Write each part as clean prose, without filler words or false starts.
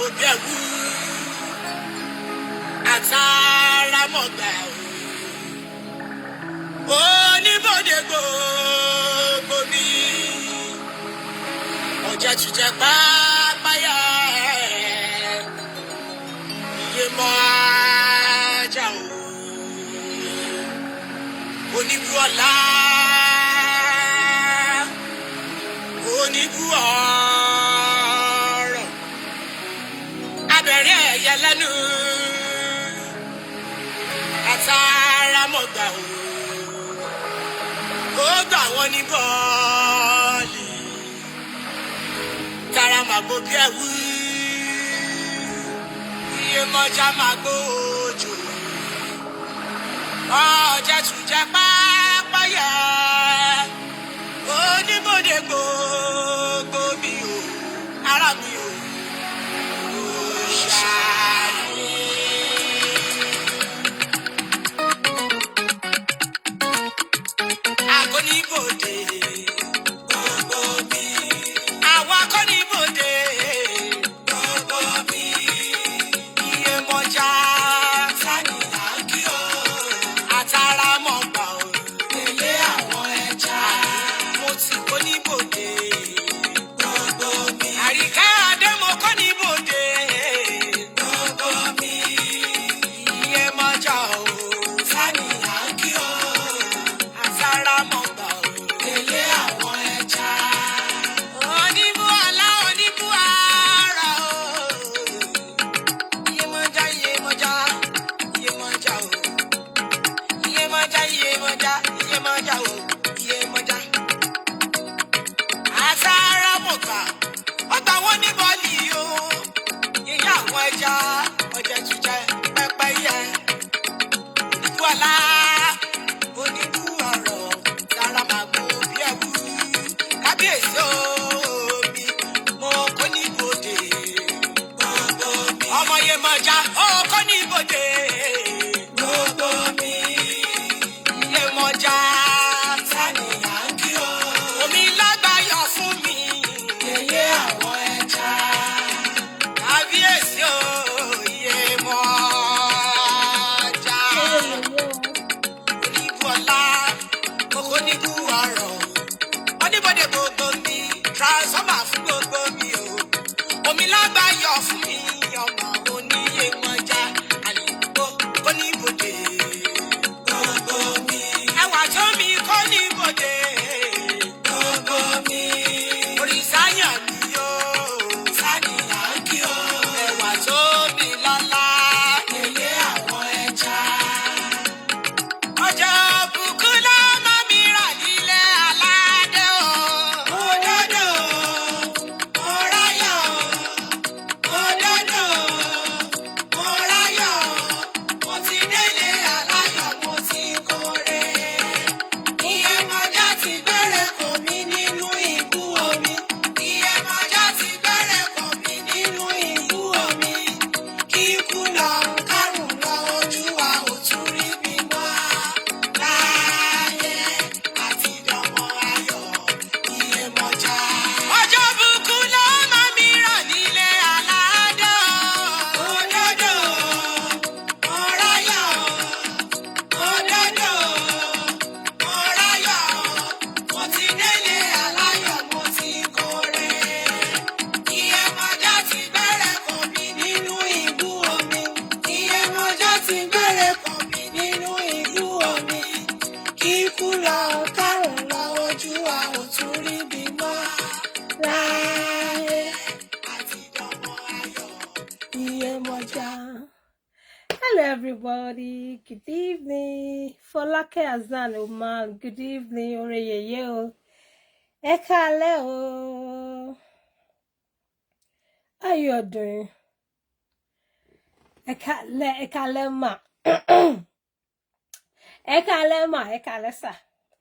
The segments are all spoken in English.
gbòbí ẹ̀wú àtàrà mọ̀gbà oníbòde gbogbo mi ọjà tùjẹ pápáyà iye mọ́ ajá oníbù ọ̀la oníbù ọ̀rọ̀ abẹ̀rẹ̀ ẹ̀yẹ lẹ́nu àtàrà mọ̀gbà ó gbà wọ́n ní bọ́ọ̀lì tara màgbó bí ẹ̀wú iye mọ́jà màgbó òjò ọjà tùjẹ pápáyà oníbòde gbogbo mi o ara mi o ṣàlùyé. Akọ́nibòde gbogbo mi àwọn akọ́nibòde gbogbo mi iye mọ́jà sani àǹkí o àtàrà mọ̀gbà o èlé àwọn ẹja mo ti kọ́nibòde gbogbo mi àríkà àdémọ kọ́nibòde gbogbo mi iye mọ́jà o sani àǹkí o àtàrà mọ̀gbà o èlé àwọn ẹja oníbù ọ̀la oníbù ara o iye mọ́jà o iye mọ́jà o iye mọ́jà o iye mọ́jà àtàrà mọ̀gbà ọgbà wọn ní bọ́ọ̀lì o yíyá àwọn ẹja ọjà jíjẹ pẹ́pẹ́yẹ oníbù ọ̀la oníbù ọ̀rọ̀ tara màgbó bí ẹ̀wú kábíyèsí omi mo kọ́ ní ibodè gbogbo mi ọmọ yẹn mọ̀já ó kọ́ ní ibodè gbogbo mi iye mọ̀já sani àǹkí o omi lágbàáyọ̀ fún mi yẹyẹ àwọn ẹja kábíyèsí o iye mọ̀já oníbù ọ̀la kókó níbù ọ̀rọ̀ oníbòde gbogbo mi transformer fún gbogbo mi o omi lágbàáyọ̀ fún mi ọmọ oníyè mọ́jà àlùkò kó níbòde gbogbo mi ẹwà tó mi kó níbòde gbogbo mi òrìṣàyàn mi o sani àǹkí o ẹwà tó mi lọ́lá èlé àwọn ẹja ọjọ́ bùkún ló má mi rà nílẹ̀ aládé o. Òdodo, ọ̀ráyọ̀, òdodo, ọ̀ráyọ̀, mo ti délé aláyọ̀, mo ti kórè. Iye mọ́jà ti gbẹ́rẹ̀ kò mí nínú ibú omi. Iye mọ́jà ti gbẹ́rẹ̀ kò mí nínú ibú omi. Kíkú lọ, kárùn lọ, ojú wa ò tún rí bí mọ́. Láyé àti dọ̀mọ́ ayọ̀, iye mọ́jà. Ọjọ́ bùkún ló máa mi rà nílé aládé o. Òdodo, ọ̀ráyọ̀, òdodo, ọ̀ráyọ̀, mo ti délé aláyọ̀, mo ti kórè. Iye mọ́jà ti gbẹ́rẹ̀ kò mí nínú ibú omi. Iye mọ́jà ti gbẹ́rẹ̀ kò mí nínú ibú omi. Kíkú lọ, kárùn lọ, ojú wa ò tún rí bí mọ́. Láyé àti dọ̀mọ́ ayọ̀, iye mọ́jà. Hello, everybody. Good evening. Folake Hassan Oman. Good evening, Oreyeye o. Ẹ káalẹ́ o. How you all doing? Ẹ káalẹ́ ma. Ẹ káalẹ́ ma. Ẹ káalẹ́ sir.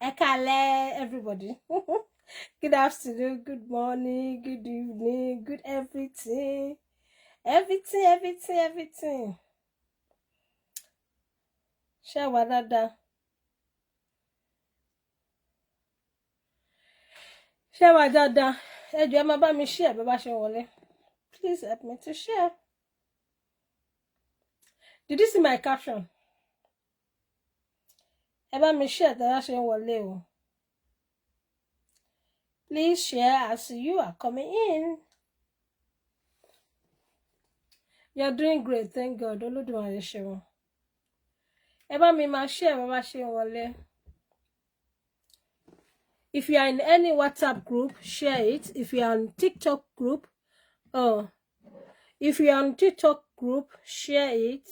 Ẹ káalẹ́ everybody. Good afternoon, good morning, good evening, good everything. Everything. Ṣé wà dáadáa? Ṣé wà dáadáa? Ẹ jọ̀ọ́ ẹ máa bá mi share bí bá ṣe wọlé. please help me to share. Did you see my caption? Ẹ bá mi share that ṣe ń wọlé o. Please share as you are coming in. You're doing great, thank God. Olódùmarè ṣeun. Ẹ bá mi máa share bá bá ṣe ń wọlé. If you are in any WhatsApp group, share it. If you are on TikTok group, if you are on TikTok group, share it.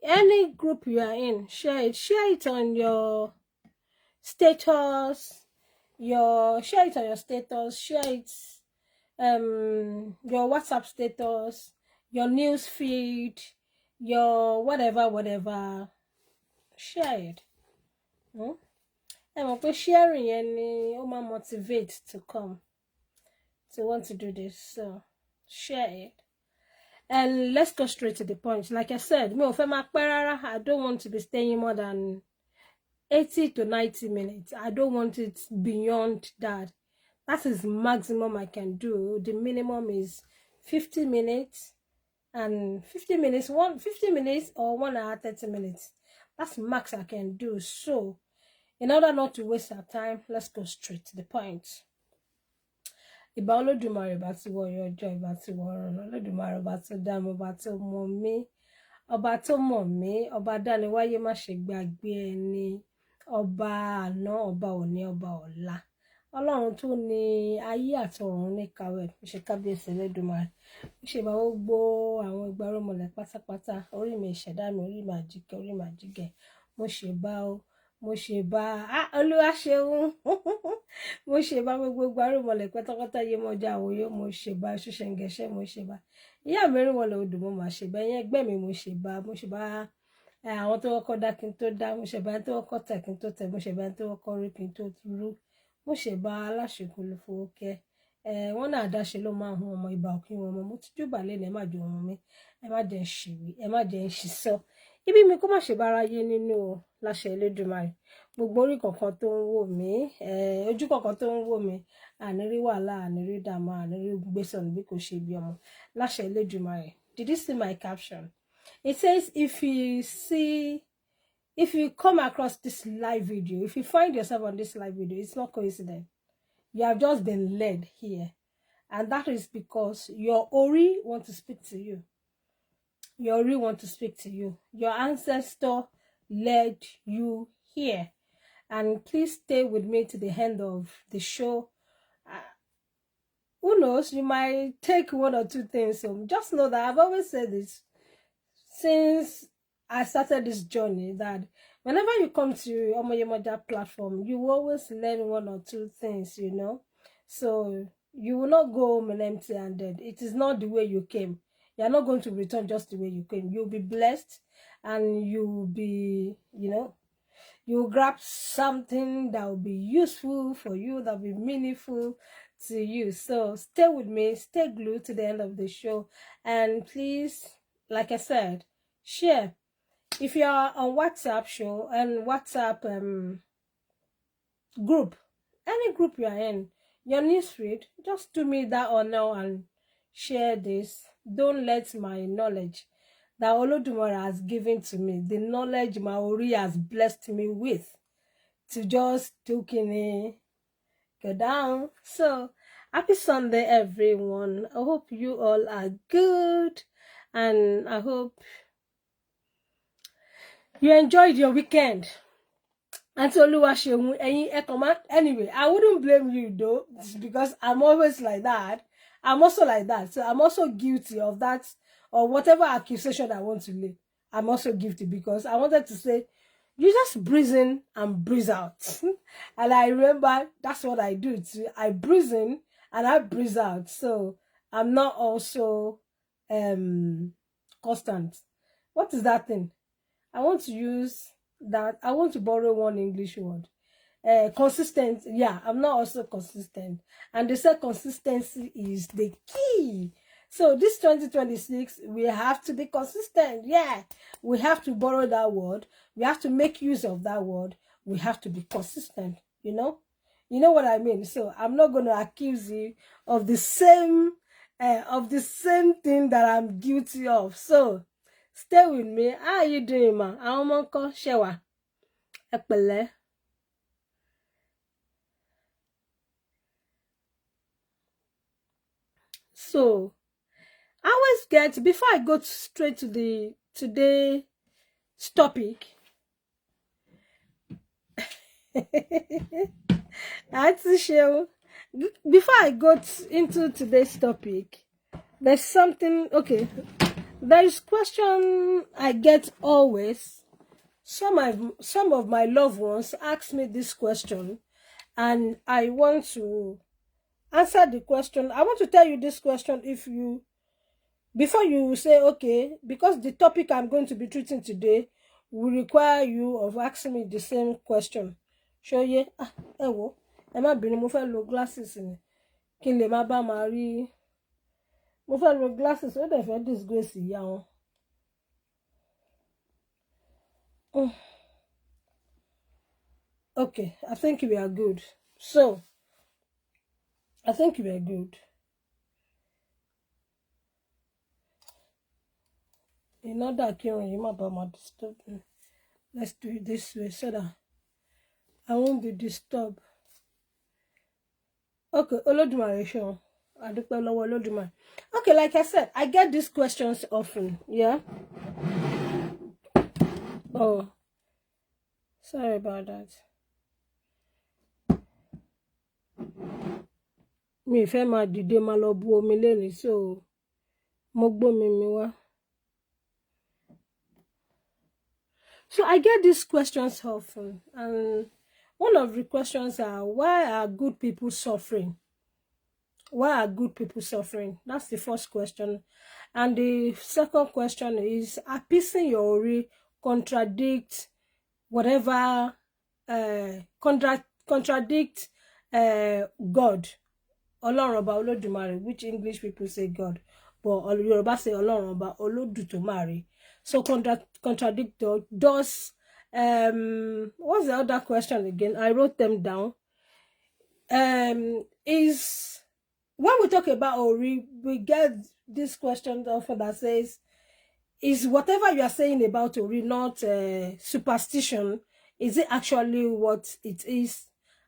Any group you are in, share it. Share it on your status. Share it on your status. Share it, your WhatsApp status, your news feed, your whatever. Share it. And sharing yẹn ni ó máa motivate to come, to want to do this. So share it. And let's go straight to the point. Like I said, I don't want to be staying more than 80 to 90 minutes. I don't want it beyond that. That is maximum I can do. The minimum is 50 minutes. And 50 minutes or 1 hour 30 minutes. That's max I can do. So in order not to waste our time, let's go straight to the point. Ìbà Olódùmarè bá ti wọ ọjọ́, ìbà ti wọ ọ̀run, Olódùmarè bá ti dá mi, ọba tó mọ̀ mí, ọba dániwáyé má ṣe gbàgbé ẹni, ọba àná, ọba òní, ọba ọ̀la. Ọlọ́run tó ní ayé àtọ̀run ní kawẹ̀, ṣe kábíyèsí Olódùmarè. Ṣe bá gbogbo àwọn ìgbàrúmọlẹ̀ pátápátá, orí mi ìṣẹ̀dá mi, orí mi àjíkẹ́, orí mi àjíkẹ́. Mo ṣe bá Olúwa ṣeun. Mo ṣe bá gbogbo ìgbàrúmọlẹ̀ pátápátá yé mọjà àwòyó, mo ṣe bá ṣuṣẹǹgẹṣẹ, mo ṣe bá ìyá mẹ́rin wọlé odò, mo máa ṣe bá ẹ̀yin ẹgbẹ́ mi, mo ṣe bá àwọn tó kọ́kọ́ dá kí n tó dá, mo ṣe bá ẹni tó kọ́kọ́ tẹ̀ kí n tó tẹ̀, mo ṣe bá ẹni tó kọ́kọ́ rí kí n tó rú, mo ṣe bá aláṣekú ló fowó kẹ́. Wọ́n náà dáṣe ló máa hun ọmọ ìbà òkín wọn, mo ti júbà lẹ́nu, ẹ má jẹ ohun mi, ẹ má jẹ ṣìwí, ẹ má jẹ ṣìṣọ. Ibi mi kó má ṣe bára yé nínú láṣẹ Elédùmarè. Gbogbo orí kankan tó ń wò mí, ojú kankan tó ń wò mí, ànírí wàhálà, ànírí dààmú, ànírí gbésọ̀nù bí kò ṣe bí ọmọ láṣẹ Elédùmarè. Did you see my caption? It says if you come across this live video, if you find yourself on this live video, it's not coincidence. You have just been led here. And that is because your Ori want to speak to you. Your Ori want to speak to you. Your ancestor led you here. And please stay with me to the end of the show. Who knows, you might take 1 or 2 things home. Just know that I've always said this since I started this journey, that whenever you come to Omoyemoja platform, you will always learn 1 or 2 things, you know. So you will not go home empty-handed. It is not the way you came. You are not going to return just the way you came. You'll be blessed, and you'll be, you'll grab something that will be useful for you, that will be meaningful to you. So stay with me, stay glued to the end of the show, and please, like I said, share. If you are on WhatsApp show and WhatsApp group, any group you are in, your newsfeed, just do me that honor and share this. Don't let my knowledge that Olodumare has given to me, the knowledge my Ori has blessed me with, to just go down. So happy Sunday, everyone. I hope you all are good, and I hope you enjoyed your weekend. And so anyway, I wouldn't blame you though, because I'm always like that. I'm also like that. So I'm also guilty of that, or whatever accusation I want to lay. I'm also guilty, because I wanted to say, you just breathe in and breathe out. And I remember that's what I do too. I breathe in and I breathe out. So I'm not also constant. What is that thing? I want to use that. I want to borrow one English word. Consistent. Yeah, I'm not also consistent. And they said consistency is the key. So this 2026, we have to be consistent. Yeah, we have to borrow that word. We have to make use of that word. We have to be consistent, You know what I mean? So I'm not going to accuse you of the same of the same thing that I'm guilty of. So stay with me. How are you doing, ma? Àwọn ọmọ ńkọ́ ṣé wà? Ẹ pẹ̀lẹ́. So I always get, before I go straight to the today's topic, before I go into today's topic, there's something, okay, there's question I get always. Some of my loved ones ask me this question, and I want to answer the question. I want to tell you this question before you say, okay, because the topic I'm going to be treating today will require you of asking me the same question. Show ye, ẹ wo, ẹ má bínú, mo fẹ́ lo glasses ni, kí n lè má bá máa rí, mo fẹ́ lo glasses, ó dẹ̀ fẹ́ disgrace ìyá wọn. Okay, I think we are good. So, I think we are good. In order to you disturb me, let's do it this way so that I won't be disturbed. Okay, Olodumare show. Okay, like I said, I get these questions often. Yeah. Oh, sorry about that. Mi fẹ́ máa dìde máa lọ bu omi lẹ́ni, so mo gbómi mi wá. So I get these questions often, and one of the questions are, why are good people suffering? Why are good people suffering? That's the first question. And the second question is, appeasing your ori contradict whatever, contradict God. Ọlọ́run Ọba Olódùmarè, which English people say God, but Yoruba say Ọlọ́run Ọba Olódùmarè. So contradict does, what's the other question again? I wrote them down. Is, when we talk about Ori, we get this question often that says, is whatever you are saying about Ori not superstition? Is it actually what it is,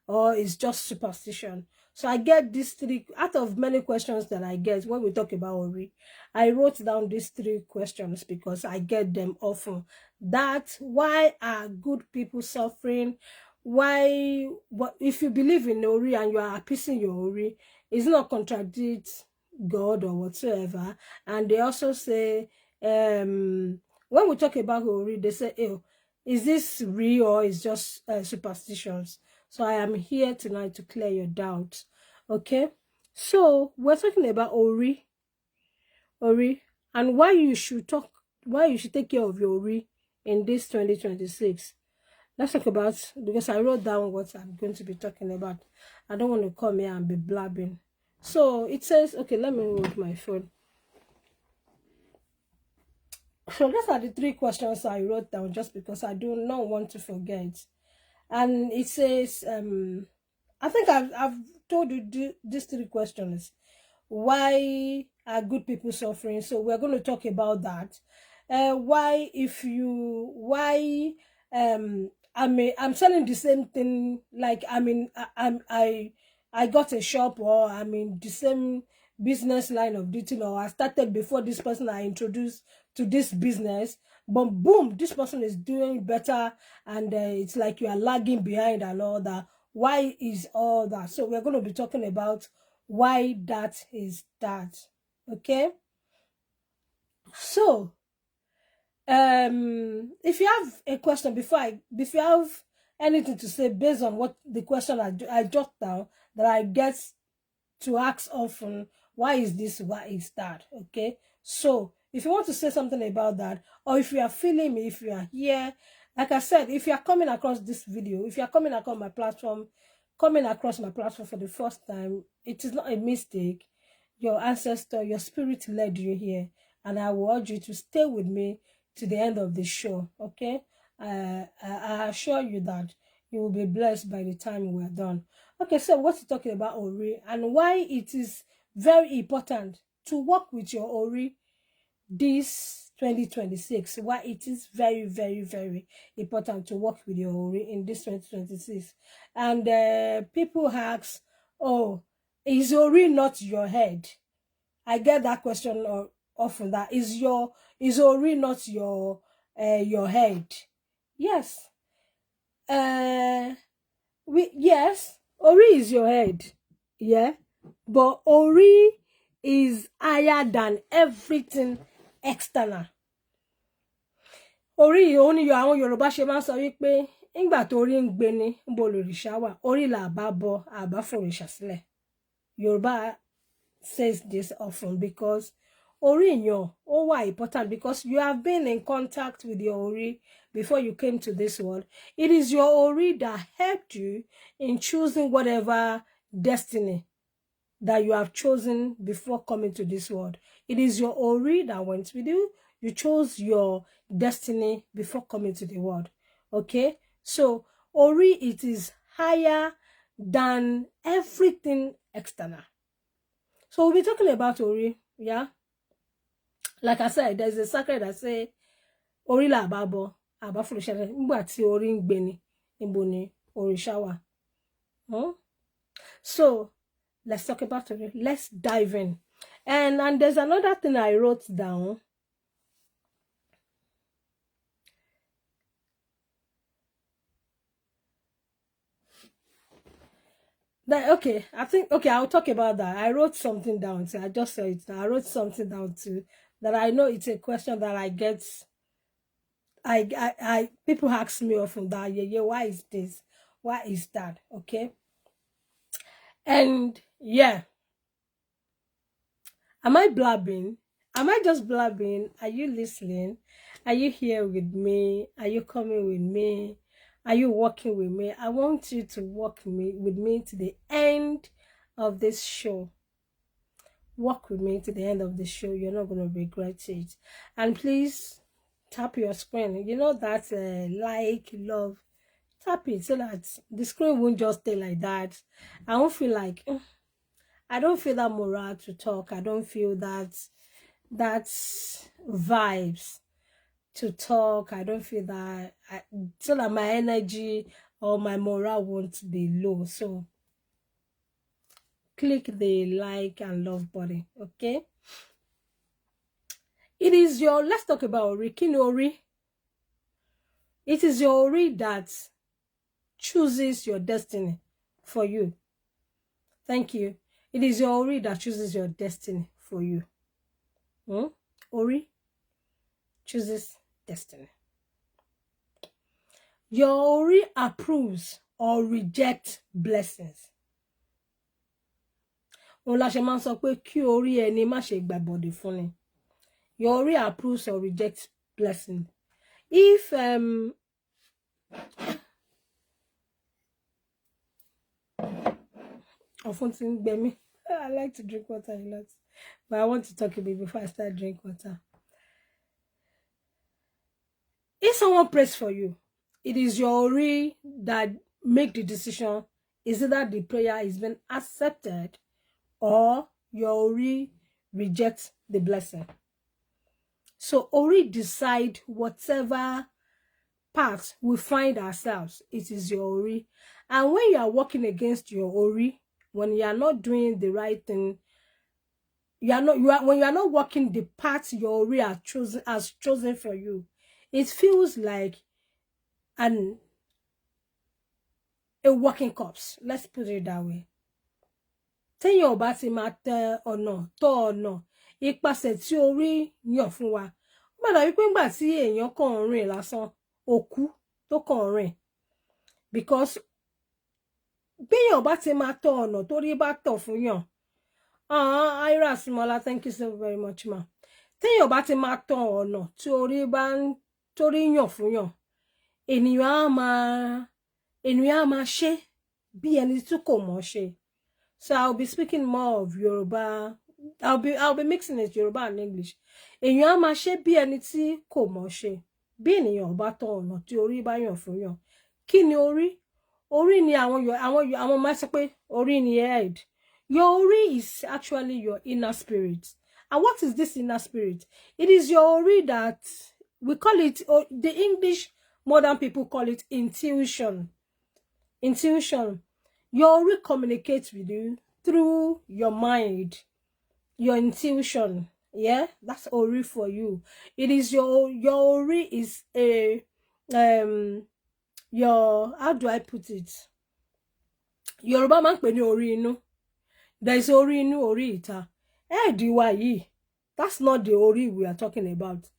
or is just superstition? So I get these three, out of many questions that I get when we talk about Ori, I wrote down these three questions because I get them often. That, why are good people suffering? Why, what if you believe in Ori and you are appeasing your Ori, it's not contradict God or whatsoever? And they also say, when we talk about Ori, they say, oh, is this real or is just superstitions? So I am here tonight to clear your doubts. Okay, so we're talking about Ori, and why you should take care of your Ori in this 2026. Let's talk about, because I wrote down what I'm going to be talking about. I don't want to come here and be blabbing. So it says, okay, let me hold my phone. So those are the three questions I wrote down just because I do not want to forget. And it says, I think I've told you these three questions. Why are good people suffering? So we're going to talk about that. I'm selling the same thing, like I got a shop, or I'm in the same business line of duty, or I started before this person I introduced to this business, but boom, this person is doing better, and it's like you are lagging behind and all that. Why is all that? So we're going to be talking about why that is that. Okay, so if you have a question, if you have anything to say based on what the question I jot down, that I get to ask often, why is this, why is that? Okay, so if you want to say something about that, or if you are feeling me, if you are here, like I said, if you are coming across this video, if you are coming across my platform for the first time, it is not a mistake. Your ancestor, your spirit led you here, and I will urge you to stay with me to the end of the show. Okay, I assure you that you will be blessed by the time we're done. Okay, so what's talking about Ori, and why it is very important to work with your Ori this 2026. Why it is very, very, very important to work with your Ori in this 2026. And people ask, oh, is Ori not your head? I get that question often. That is Ori not your head? Yes. Yes, Ori is your head. Yeah. But Ori is higher than everything external. Ori only your àwọn Yorùbá ṣe máa sọ wípé nígbà tó rí ń gbé ni nbo lòrìṣà wà, orí là bá bọ àbá fòrìṣà sílẹ̀. Yorùbá says this often because Ori yan ó wà important because you have been in contact with your Ori before you came to this world. It is your Ori that helped you in choosing whatever destiny that you have chosen before coming to this world. It is your Ori that went with you. You chose your destiny before coming to the world. Okay? So, Ori, it is higher than everything external. So, we'll be talking about Ori, yeah? Like I said, there's a sacred that say, Ori la babo, aba furisha, ngba ti Ori ngbe ni, imbo ni Orisha wa. So, let's talk about it. Let's dive in. And there's another thing I wrote down. Okay, I think, okay, I'll talk about that. I wrote something down. So I just said it. I wrote something down too. That I know it's a question that I get. People ask me often that, yeah, why is this? Why is that? Okay. And yeah. Am I blabbing? Am I just blabbing? Are you listening? Are you here with me? Are you coming with me? Are you walking with me? I want you to walk with me to the end of this show. Walk with me to the end of the show. You're not going to regret it. And please tap your screen. You know that like, love. Tap it so that the screen won't just stay like that. I won't feel like... I don't feel that morale to talk. I don't feel that vibes to talk. I don't feel that so that my energy or my morale won't be low. So click the like and love button, okay? It is your, let's talk about Ori. Ori. It is your Ori that chooses your destiny for you. Thank you. It is your Ori that chooses your destiny for you. Ori chooses destiny. Your Ori approves or rejects blessings. Òun la ṣe máa ń sọ pé kí orí ẹni má ṣe gbàbọ̀dè fún ni. Your Ori approves or rejects blessing. If I like to drink water a lot, but I want to talk a bit before I start drinking water. If someone prays for you, it is your Ori that make the decision. Is it that the prayer is being accepted or your Ori rejects the blessing? So Ori decide whatever path we find ourselves. It is your Ori. And when you are working against your Ori, when you are not doing the right thing, when you are not working the path your Ori has chosen for you, it feels like a walking corpse. Let's put it that way. Téèyàn bá ti máa tẹ ọ̀nà tọ́ ọ̀nà ipasẹ̀ tí Ori yàn fún wa. Ó máa dàbí pé ńgbà tí èèyàn kàn rìn lásán, òkú tó kàn rìn. Because béèyàn bá ti máa tọ ọ̀nà torí bá tọ̀ fún yàn. Ira Simola, thank you so very much, ma. Téèyàn bá ti máa tọ ọ̀nà tí Ori bá ń torí yàn fún yàn. Ènìyàn á máa ṣe bí ẹni tí kò mọ̀ ṣe. So I'll be speaking more of Yoruba. I'll be mixing it Yoruba and English. Èèyàn á máa ṣe bí ẹni tí kò mọ̀ ṣe. Bí ènìyàn bá tọ ọ̀nà tí Ori bá yàn fún yàn. Kí ni Ori? Ori ni àwọn máa sọ pé Ori ni head. Your Ori is actually your inner spirit. And what is this inner spirit? It is your ori that we call it, or the English modern people call it intuition. Intuition. Your ori communicates with you through your mind, your intuition. Yeah, that's ori for you. It is your ori is a your, how do I put it? Yoruba man pe ni ori inu. There is ori inu, ori ita. That's not the ori we are talking about.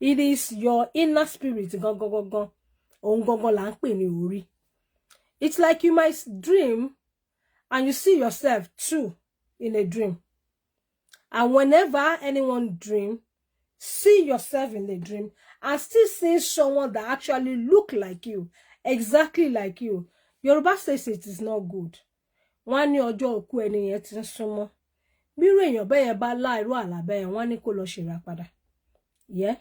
It is your inner spirit. It's like you might dream and you see yourself too in a dream. And whenever anyone dream, see yourself in the dream and still see someone that actually look like you, exactly like you. Yoruba says it is not good. One ní ọjọ́ òkú ẹni yẹn ti ń súnmọ́. Bírú èèyàn bẹ́ẹ̀ bá láìrú àlá bẹ́ẹ̀ wọ́n ní kó lọ ṣèrà padà. Yeah.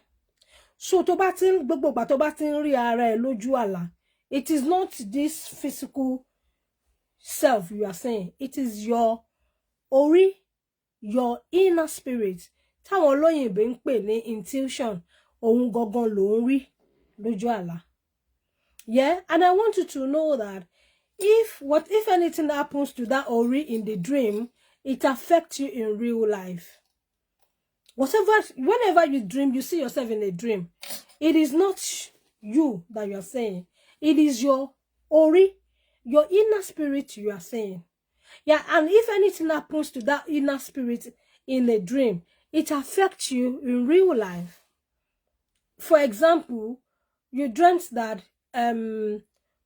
So tó bá ti ń gbogbo ìgbà tó bá ti ń rí ara ẹ lójú àlá, it is not this physical self you are saying. It is your ori, your inner spirit. Táwọn olóyìnbó ń pè ní intuition. Ohun gangan ló ń rí lójú àlá. Yeah, and I want you to know that if anything happens to that ori in the dream, it affects you in real life. Whenever you dream, you see yourself in a dream. It is not you that you are saying. It is your ori, your inner spirit you are saying. Yeah, and if anything happens to that inner spirit in a dream, it affects you in real life. For example, you dreamt that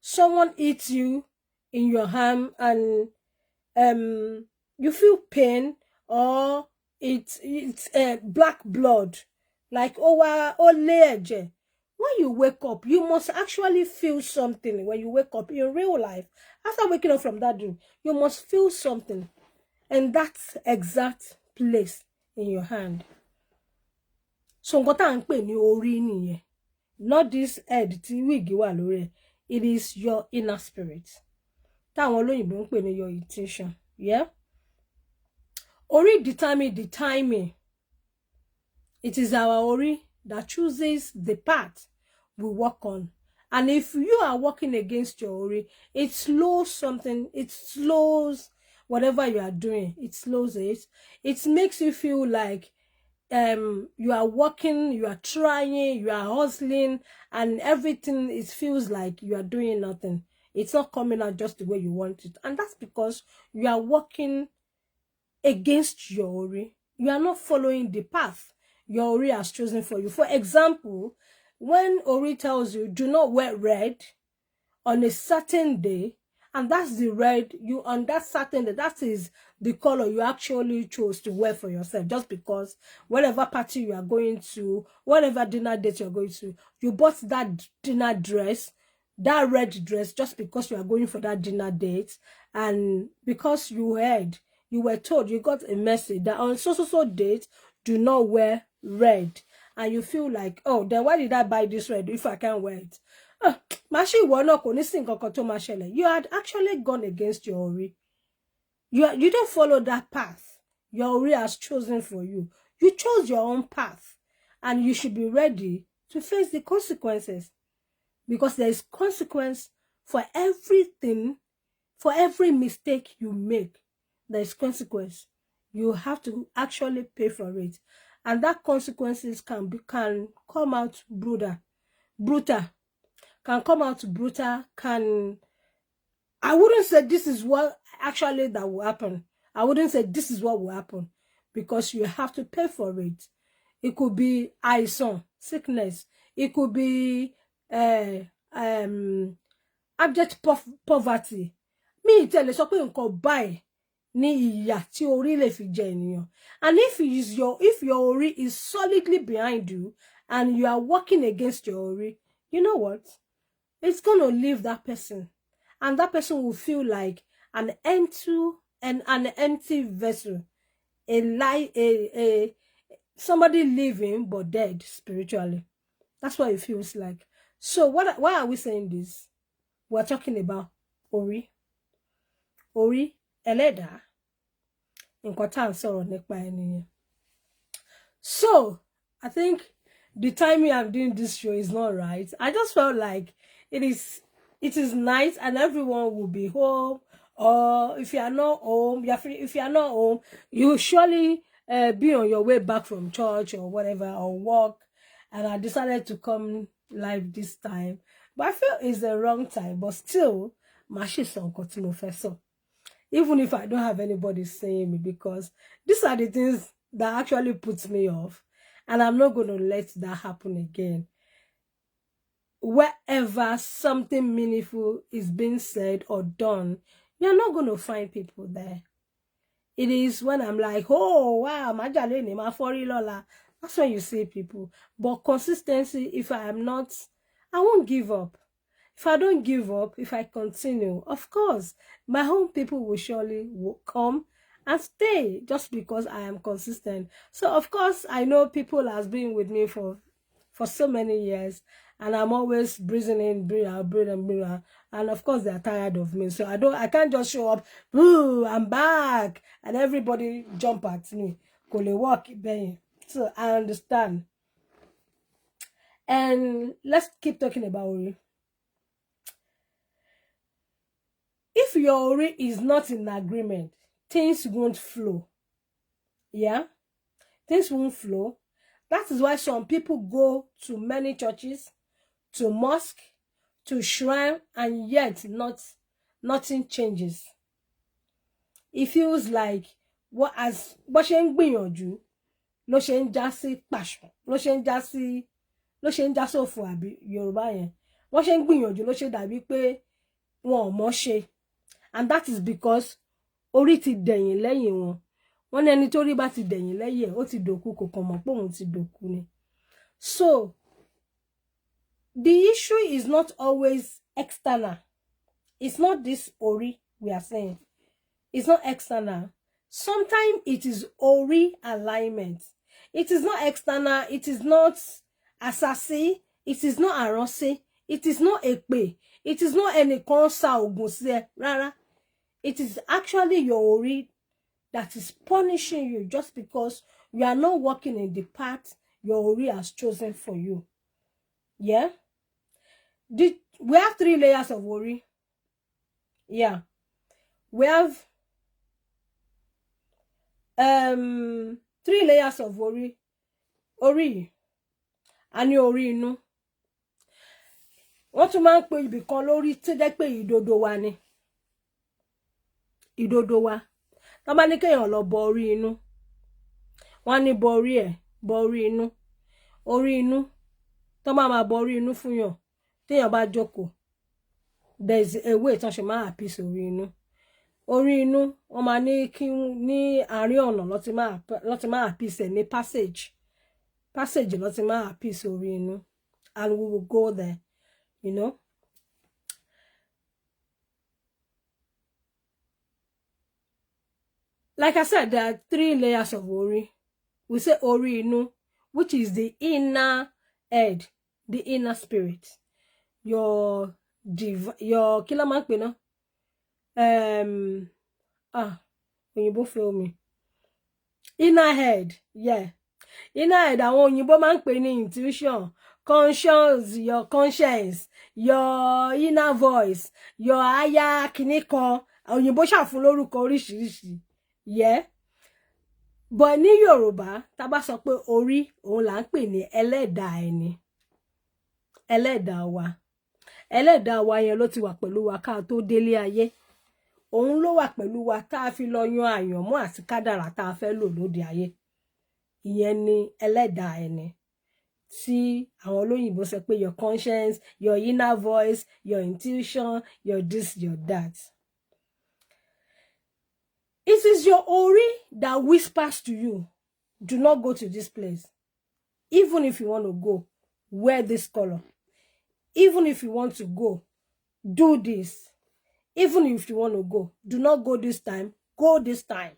someone eats you in your arm and you feel pain, or it's black blood, like when you wake up, you must actually feel something. When you wake up in real life, after waking up from that dream, you must feel something in that exact place in your hand. So not this head, it is your inner spirit. Your intuition. Yeah. Ori determine the timing. It is our ori that chooses the path we walk on. And if you are walking against your ori, it slows something. It slows whatever you are doing. It slows it. It makes you feel like you are working, you are trying, you are hustling, and everything, it feels like you are doing nothing. It's not coming out just the way you want it. And that's because you are working against your ori. You are not following the path your ori has chosen for you. For example, when ori tells you, do not wear red on a certain day, and that's the red you on that certain day, that is the color you actually chose to wear for yourself, just because whatever party you are going to, whatever dinner date you're going to, you bought that dinner dress, that red dress, just because you are going for that dinner date, and because you were told, you got a message that on so date, do not wear red, and you feel like, oh, then why did I buy this red if I can't wear it? You had actually gone against your ori. You don't follow that path your ori has chosen for you. You chose your own path, and you should be ready to face the consequences, because there is consequence for everything. For every mistake you make, there is consequence. You have to actually pay for it, and that consequences can come out brutal. Can come out brutal. I wouldn't say this is what actually that will happen. I wouldn't say this is what will happen, because you have to pay for it. It could be sickness. It could be abject poverty. Me tell you something called buy ni ìyà tí orí lè fi jẹ ènìyàn. And if your ori is solidly behind you and you are working against your ori, you know what? It's gonna leave that person, and that person will feel like an empty vessel, somebody living but dead spiritually. That's what it feels like. So why are we saying this? We're talking about ori. Ori ẹlẹ́dàá, nǹkan tá à ń sọ̀rọ̀ nípa ẹni yẹn. So I think the timing I'm doing this show is not right. I just felt like it is night and everyone will be home. Or if you are not home, if you are not home, you surely be on your way back from church or whatever, or work. And I decided to come live this time. But I feel it's the wrong time. But still, my shit's on continue so. Even if I don't have anybody saying me, because these are the things that actually puts me off. And I'm not going to let that happen again. Wherever something meaningful is being said or done, you're not going to find people there. It is when I'm like, oh, wow, that's when you see people. But consistency, if I am not, I won't give up. If I don't give up, if I continue, of course, my home people will surely come and stay just because I am consistent. So, of course, I know people has been with me for so many years, and I'm always breathing in, breathe out, and of course they're tired of me. So I can't just show up, ooh, I'm back, and everybody jump at me. Walk, so I understand. And let's keep talking about Ori. If your Ori is not in agreement, things won't flow. Yeah? Things won't flow. That is why some people go to many churches, to mosque, to shrine, and yet nothing changes. It feels like what as bó ṣe ń gbìyànjú ló ṣe ń já sí pàṣọ, ló ṣe ń já sófo àbí Yorùbá yẹn. Wọ́n ṣe ń gbìyànjú ló ṣe dàbí pé wọn ò mọ̀ ṣe. And that is because orí ti dẹ̀yìn lẹ́yìn wọn. Wọ́n ní ẹni tó rí bá ti dẹ̀yìn lẹ́yìn ẹ̀, ó ti dòkú, kò kàn mọ̀ pé òun ti dòkú ni. So the issue is not always external. It's not this Ori we are saying. It's not external. Sometimes it is Ori alignment. It is not external. It is not Asasi. It is not Arose. It is not Ekpe. It is not any Konsa Ogunse. Rara. It is actually your Ori that is punishing you just because you are not walking in the path your Ori has chosen for you. Yeah? We have 3 layers of Ori. Yeah. We have 3 layers of Ori. Ori. And Ori inú. Wọ́n tún máa ń pè ibì kan lórí tí jẹ́ pé ìdodo wa ni. Ìdodo wa. Tá bá ní kéèyàn lọ bọ orí inú. Wọ́n ní bọ orí ẹ̀, bọ orí inú. Orí inú. Tó máa bọ orí inú fún yàn. Téèyàn bá jókòó. There is a way tán ṣe máa appease orí inú. Orí inú, wọ́n máa ní kí ní àárín ọ̀nà ló ti máa appease ní passage. Passage ló ti máa appease orí inú. And we will go there, you know. Like I said, there are 3 layers of Ori. We say Ori inú, which is the inner head, the inner spirit. Your kí la máa ń pè náà? Òyìnbó fail me. Inner head, yeah. Inner head, àwọn òyìnbó máa ń pè ní intuition, conscience, your conscience, your inner voice, your higher kìíní kan. Òyìnbó ṣàfún lórúkọ oríṣiríṣi. Yeah. But ní Yorùbá, tá bá sọ pé orí, òun là ń pè ní ẹlẹ́dàá ẹni. Ẹlẹ́dàá wa. Ẹlẹ́dàá wa yẹn ló ti wà pẹ̀lú wa ká tó délé ayé. Òun ló wà pẹ̀lú wa tá a fi lọ yan àyànmọ́ àti kádàrá tá a fẹ́ lò lóde ayé. Ìyẹn ni ẹlẹ́dàá ẹni. Tí àwọn olóyìnbó sọ pé your conscience, your inner voice, your intuition, your this, your that. It is your Ori that whispers to you, do not go to this place. Even if you want to go, wear this color. Even if you want to go, do this. Even if you want to go, do not go this time, go this time.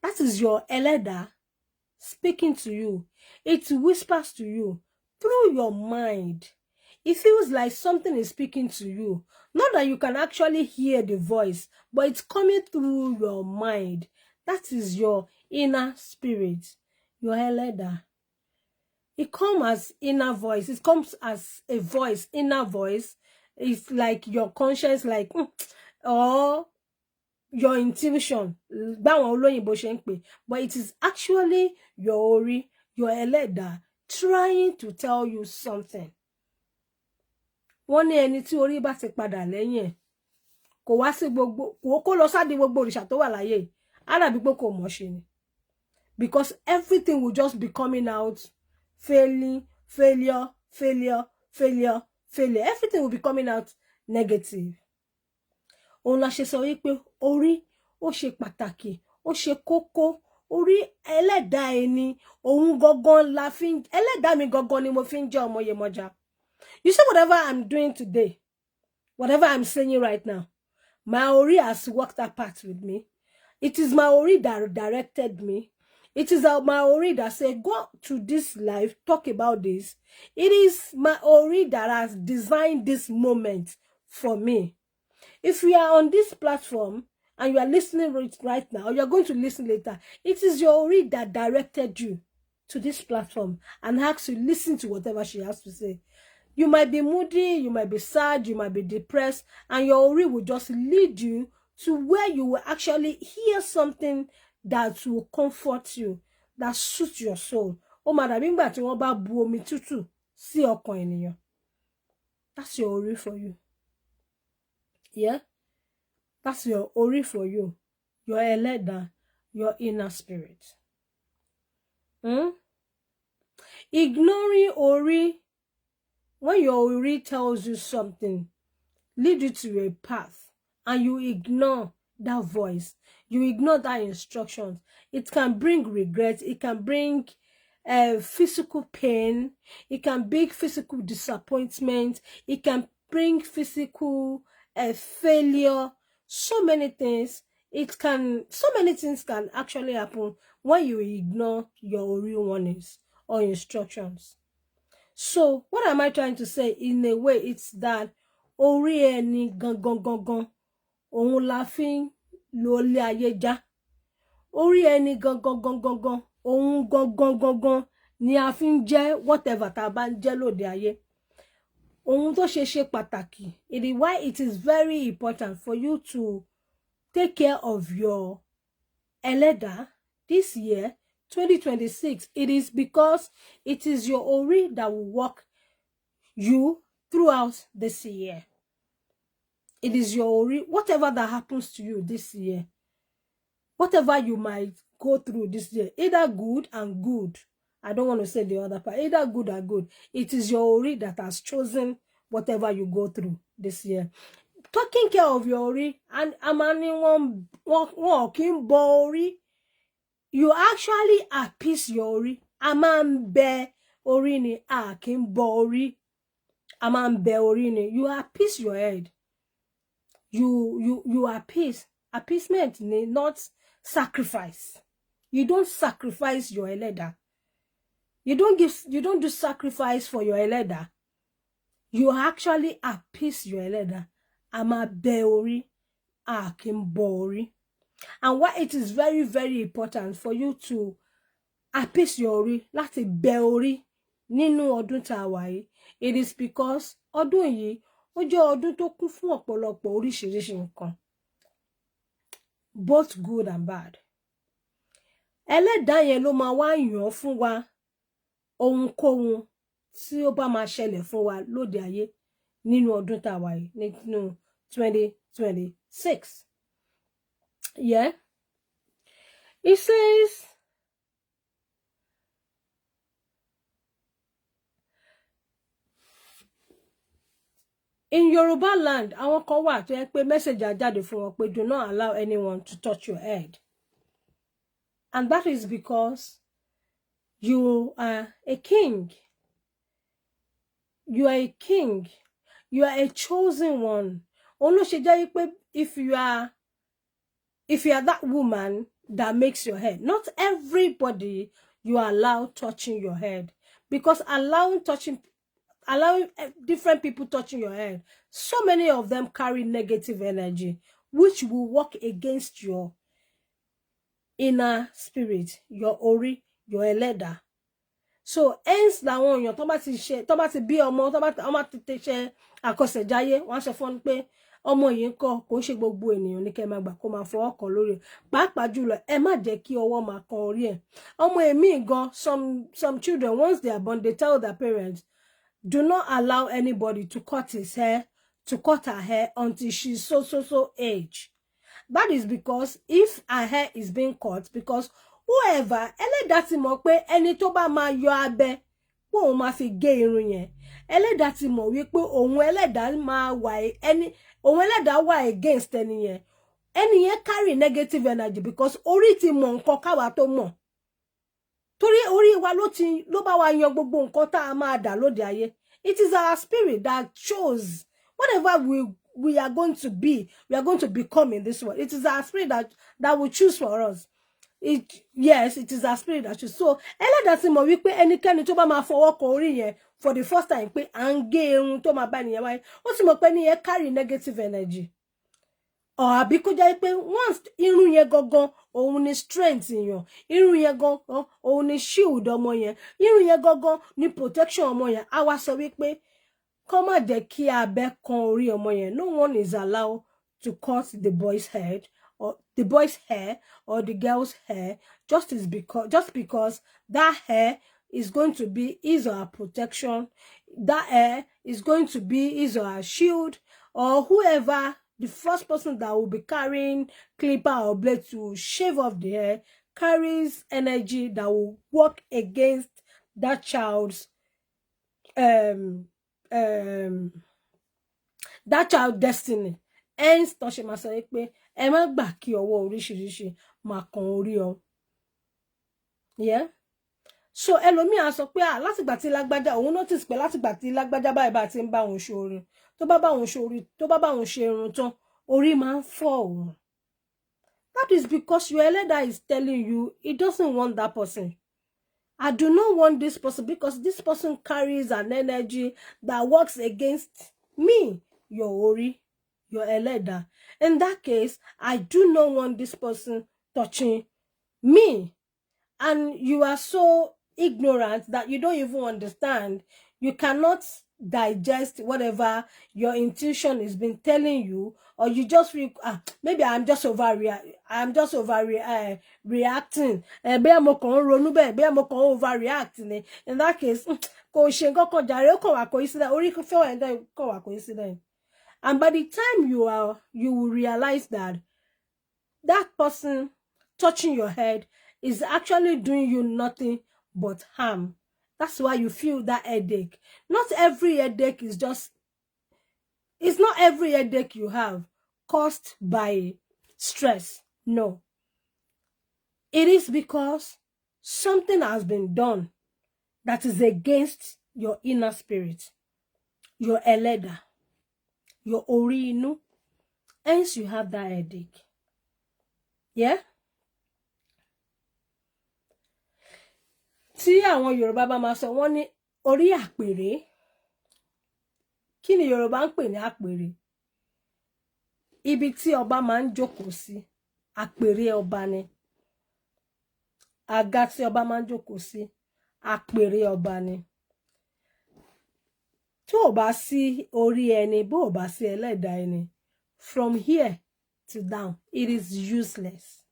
That is your Eleda speaking to you. It whispers to you through your mind. It feels like something is speaking to you. Not that you can actually hear the voice, but it's coming through your mind. That is your inner spirit. your ẹlẹ́dàá. It comes as inner voice. It comes as a voice, inner voice. It's like your conscience, like, or your intuition. But it is actually your ori, your ẹlẹ́dàá, trying to tell you something. Wọ́n ní ẹni tí orí bá ti padà lẹ́yìn ẹ̀, kò wá sí gbogbo, kò lọ sádi gbogbo òrìṣà tó wà láyé. Á dàbí pé kò mọ̀ ṣe ni. Because everything will just be coming out, failure, failure. Everything will be coming out negative. Òun la ṣe sọ wípé orí ó ṣe pàtàkì, ó ṣe kókó. Orí ẹlẹ́dàá ẹni, òun gangan la fi ń, ẹlẹ́dàá mi gangan ni mo fi ń jẹ́ ọmọ Yemọja. You see, whatever I'm doing today, whatever I'm saying right now, my ori has walked that path with me. It is my ori that directed me. It is my ori that said, go to this life, talk about this. It is my ori that has designed this moment for me. If you are on this platform and you are listening right now, or you are going to listen later, it is your ori that directed you to this platform and asked you to listen to whatever she has to say. You might be moody, you might be sad, you might be depressed, and your ori will just lead you to where you will actually hear something that will comfort you, that suits your soul. Oh, madam, nígbà tí wọ́n bá bu omi tútù sí ọkàn ènìyàn. That's your ori for you. Yeah? That's your ori for you. Your ẹlẹ́dàá, your inner spirit. Ignoring ori, when your ori tells you something, lead you to a path, and you ignore that voice, you ignore that instructions, it can bring regret, it can bring physical pain, it can bring physical disappointment, it can bring physical failure, so many things. So many things can actually happen when you ignore your ori warnings or instructions. So, what am I trying to say? In a way, it's that ori ẹni gangan, òun la fi ń lo ilé ayé já. Ori ẹni gangan, òun gangan ni a fi ń jẹ́ whatever tá bá ń jẹ́ lóde ayé. Ohun tó ṣe pàtàkì. It is why it is very important for you to take care of your ẹlẹ́dàá this year, 2026. It is because it is your ori that will walk you throughout this year. It is your ori, whatever that happens to you this year, whatever you might go through this year, either good and good. I don't want to say the other part, either good or good. It is your ori that has chosen whatever you go through this year. Taking care of your ori, and amani one walking ori, you actually appease your ori. Aman be ori ni akin bo ori. Aman be ori ni. You appease your head. You appease. Appeasement ni, not sacrifice. You don't sacrifice your ẹlẹ́dàá. You don't do sacrifice for your ẹlẹ́dàá. You actually appease your ẹlẹ́dàá. Ama be ori akin bo ori. And why it is very, very important for you to appease your ori, láti bẹ orí nínú ọdún tá wà yìí, it is because ọdún yìí ó jẹ́ ọdún tó kún fún ọ̀pọ̀lọpọ̀ oríṣiríṣi nǹkan, both good and bad. Ẹlẹ́dàá yẹn ló máa wá yàn fún wa ohunkóhun tí ó bá máa ṣẹlẹ̀ fún wa lóde ayé nínú ọdún tá wà yìí, nínú 2026. Yeah, it says, in Yoruba land, àwọn kan wà tó yẹ pé message jáde fún wọn pé do not allow anyone to touch your head. And that is because you are a king. You are a king. You are a chosen one. Òun ló ṣe jẹ́ pé if you are that woman that makes your head, not everybody you allow touching your head, because allowing different people touching your head, so many of them carry negative energy, which will work against your inner spirit, your ori, your ẹlẹ́dàá. So hence làwọn èèyàn tó bá ti bí ọmọ tó bá ti ṣe àkọsẹ̀jáyé wọ́n sọ fún pé ọmọ yìí ń kọ́ kò ń ṣe gbogbo ènìyàn ní kẹ́ máa gbà kó máa fọwọ́ kan lórí ẹ̀, pàápàá jùlọ ẹ má jẹ́ kí ọwọ́ máa kan orí ẹ̀. Ọmọ èmi gan, some children once they are born they tell their parents, do not allow anybody to cut her hair until she's so age. That is because if her hair is being cut, because whoever ẹlẹ́dàá ti mọ̀ pé ẹni tó bá máa yọ abẹ pé òun máa fi gé irun yẹn, ẹlẹ́dàá ti mọ̀ wípé òun ẹlẹ́dàá wà against ẹni yẹn carry negative energy, because orí ti mọ̀ nǹkan káwa tó mọ̀, torí orí wa ló bá wa yan gbogbo nǹkan tá a máa dà lóde ayé. It is our spirit that chose whatever we are going to be, we are going to become in this world. It is our spirit that will choose for us. Yes, it is our spirit that choose. So ẹlẹ́dàá ti mọ̀ wípé ẹnikẹ́ni tó bá máa fọwọ́ kan orí yẹn for the first time pé à ń gé irun tó máa bá ènìyàn wáyé, ó sì mọ̀ pé ẹni yẹn carry negative energy. Àbí kó jẹ́ pé once irun yẹn gangan òun ni strength yẹn, irun yẹn gangan òun ni shield ọmọ yẹn, irun yẹn gangan ni protection ọmọ yẹn, á wá sọ wípé kó má jẹ́ kí abẹ́ kan orí ọmọ yẹn. No one is allowed to cut the boy's head or the boy's hair or the girl's hair just because that hair is going to be his or her protection, that hair is going to be his or her shield, or whoever the first person that will be carrying clipper or blade to shave off the hair carries energy that will work against that child's destiny. Hence tó ṣe máa sọ pé ẹ má gbà kí ọwọ́ oríṣiríṣi máa kan orí ọ. Yeah. So ẹlòmíà sọ pé látìgbà tí lágbájá òun notice pé látìgbà tí lágbájá bá ti ń bá òun ṣe orin, tó bá bá òun ṣe irun tán, orí máa ń fọ́ òun. That is because your ẹlẹ́dàá is telling you it doesn't want that person. I do not want this person because this person carries an energy that works against me, your ori, your ẹlẹ́dàá. In that case, I do not want this person touching me. And you are so ignorant that you don't even understand. You cannot digest whatever your intuition has been telling you, or you just feel maybe I'm just overreacting. Bẹ́ẹ̀ mo kàn ń ronú bẹ́ẹ̀, bẹ́ẹ̀ mo kàn ń overreacting. In that case, kò ṣe nǹkan kan jàre, ó kàn wá coincidence, orí fẹ́ wà ní kàn wá coincidence. And by the time you will realize that person touching your head is actually doing you nothing but harm. That's why you feel that headache. Not every headache is it's not every headache you have caused by stress. No. It is because something has been done that is against your inner spirit, your ẹlẹ́dàá, your ori inú. Hence you have that headache. Yeah? Tí àwọn Yorùbá bá máa sọ wọ́n ní orí àpèrè. Kí ni Yorùbá ń pè ní àpèrè? Ibi tí ọba máa ń jókòó sí, àpèrè ọba ni. Àga tí ọba máa ń jókòó sí, àpèrè ọba ni. Tó bá sí orí ẹni, bó bá sí ẹlẹ́dàá ẹni, from here to down, it is useless.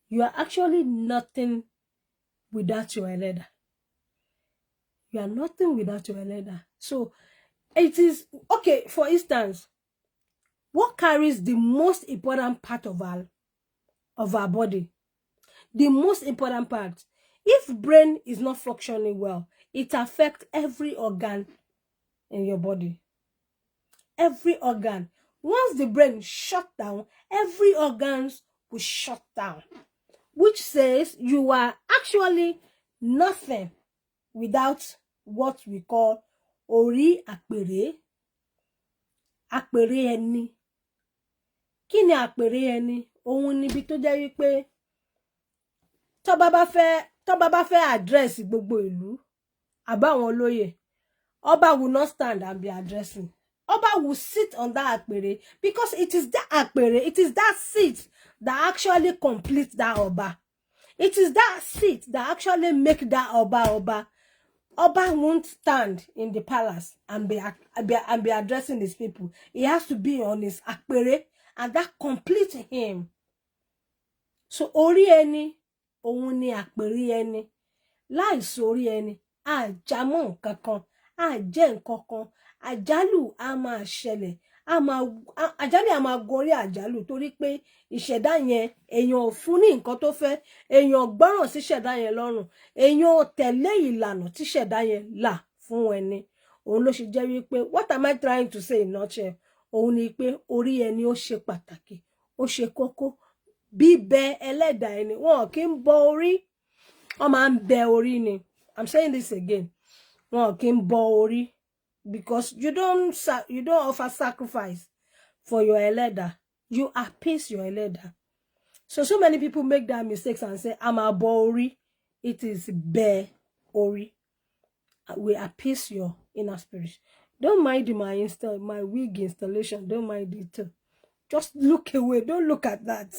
You are actually nothing without your ẹlẹ́dàá. You are nothing without your ẹlẹ́dàá. So it is okay. For instance, what carries the most important part of our body? The most important part. If brain is not functioning well, it affects every organ in your body. Every organ. Once the brain shut down, every organ will shut down. Which says you are actually nothing without what we call orí àpèrè. Àpèrè ẹni. Kí ni àpèrè ẹni? Òun níbi tó jẹ́ wípé tó bá bá fẹ́ address gbogbo ìlú, àbáwọn olóyè, ọba will not stand and be addressing. Ọba will sit on that àpèrè because it is that àpèrè, it is that seat that actually completes that ọba. It is that seat that actually make that Oba. Oba won't stand in the palace and be addressing his people. He has to be on his akpere, and that completes him. So orí ẹni, òun ni àpèrè ẹni. Láìsí orí ẹni, àjámọ́ nǹkan kan, àjẹ́ nǹkan kan, àjálù á máa ṣẹlẹ̀, àjálù á máa gorí àjálù torí pé ìṣẹ̀dá yẹn èèyàn ò fún ní nǹkan tó fẹ́, èèyàn gbọ́ràn sí ìṣẹ̀dá yẹn lọ́rùn, èèyàn ò tẹ̀lé ìlànà tí ìṣẹ̀dá yẹn là fún ẹni. Òun ló ṣe jẹ́ wípé what am I trying to say in nutshell? Òun ni pé orí ẹni ó ṣe pàtàkì, ó ṣe kókó. Bíbẹ ẹlẹ́dàá ẹni, wọn kì í bọ orí, wọ́n máa ń bẹ orí ni. I'm saying this again. Wọn kì í bọ orí because you don't offer sacrifice for your ẹlẹ́dàá. You appease your ẹlẹ́dàá. So many people make that mistakes and say, I'm a bọ orí. It is bẹ orí. We appease your inner spirit. Don't mind my wig installation. Don't mind it. Just look away. Don't look at that.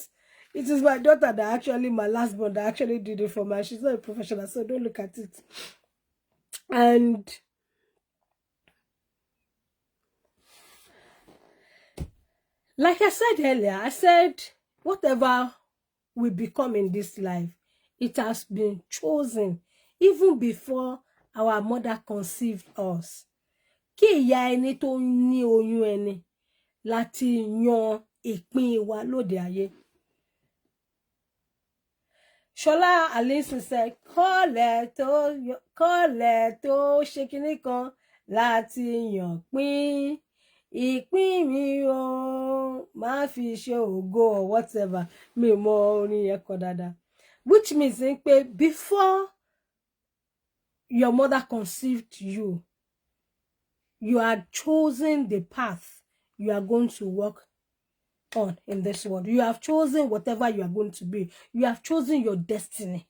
It is my daughter that actually, my last born, that actually did it for me. She's not a professional, so don't look at it. And like I said earlier, I said, whatever we become in this life, it has been chosen even before our mother conceived us. Kí ìyá ẹni tó ní oyún ẹni láti yan ìpín wa lóde ayé. Shola Alison said, kọ́lẹ̀ tó ṣe kinní kan láti yàn pín ìpín mi o, má fi ṣe ògo or whatever. Mi mọ orin yẹn kọ dáadáa. Which means pé before your mother conceived you, you had chosen the path you are going to walk on in this world. You have chosen whatever you are going to be. You have chosen your destiny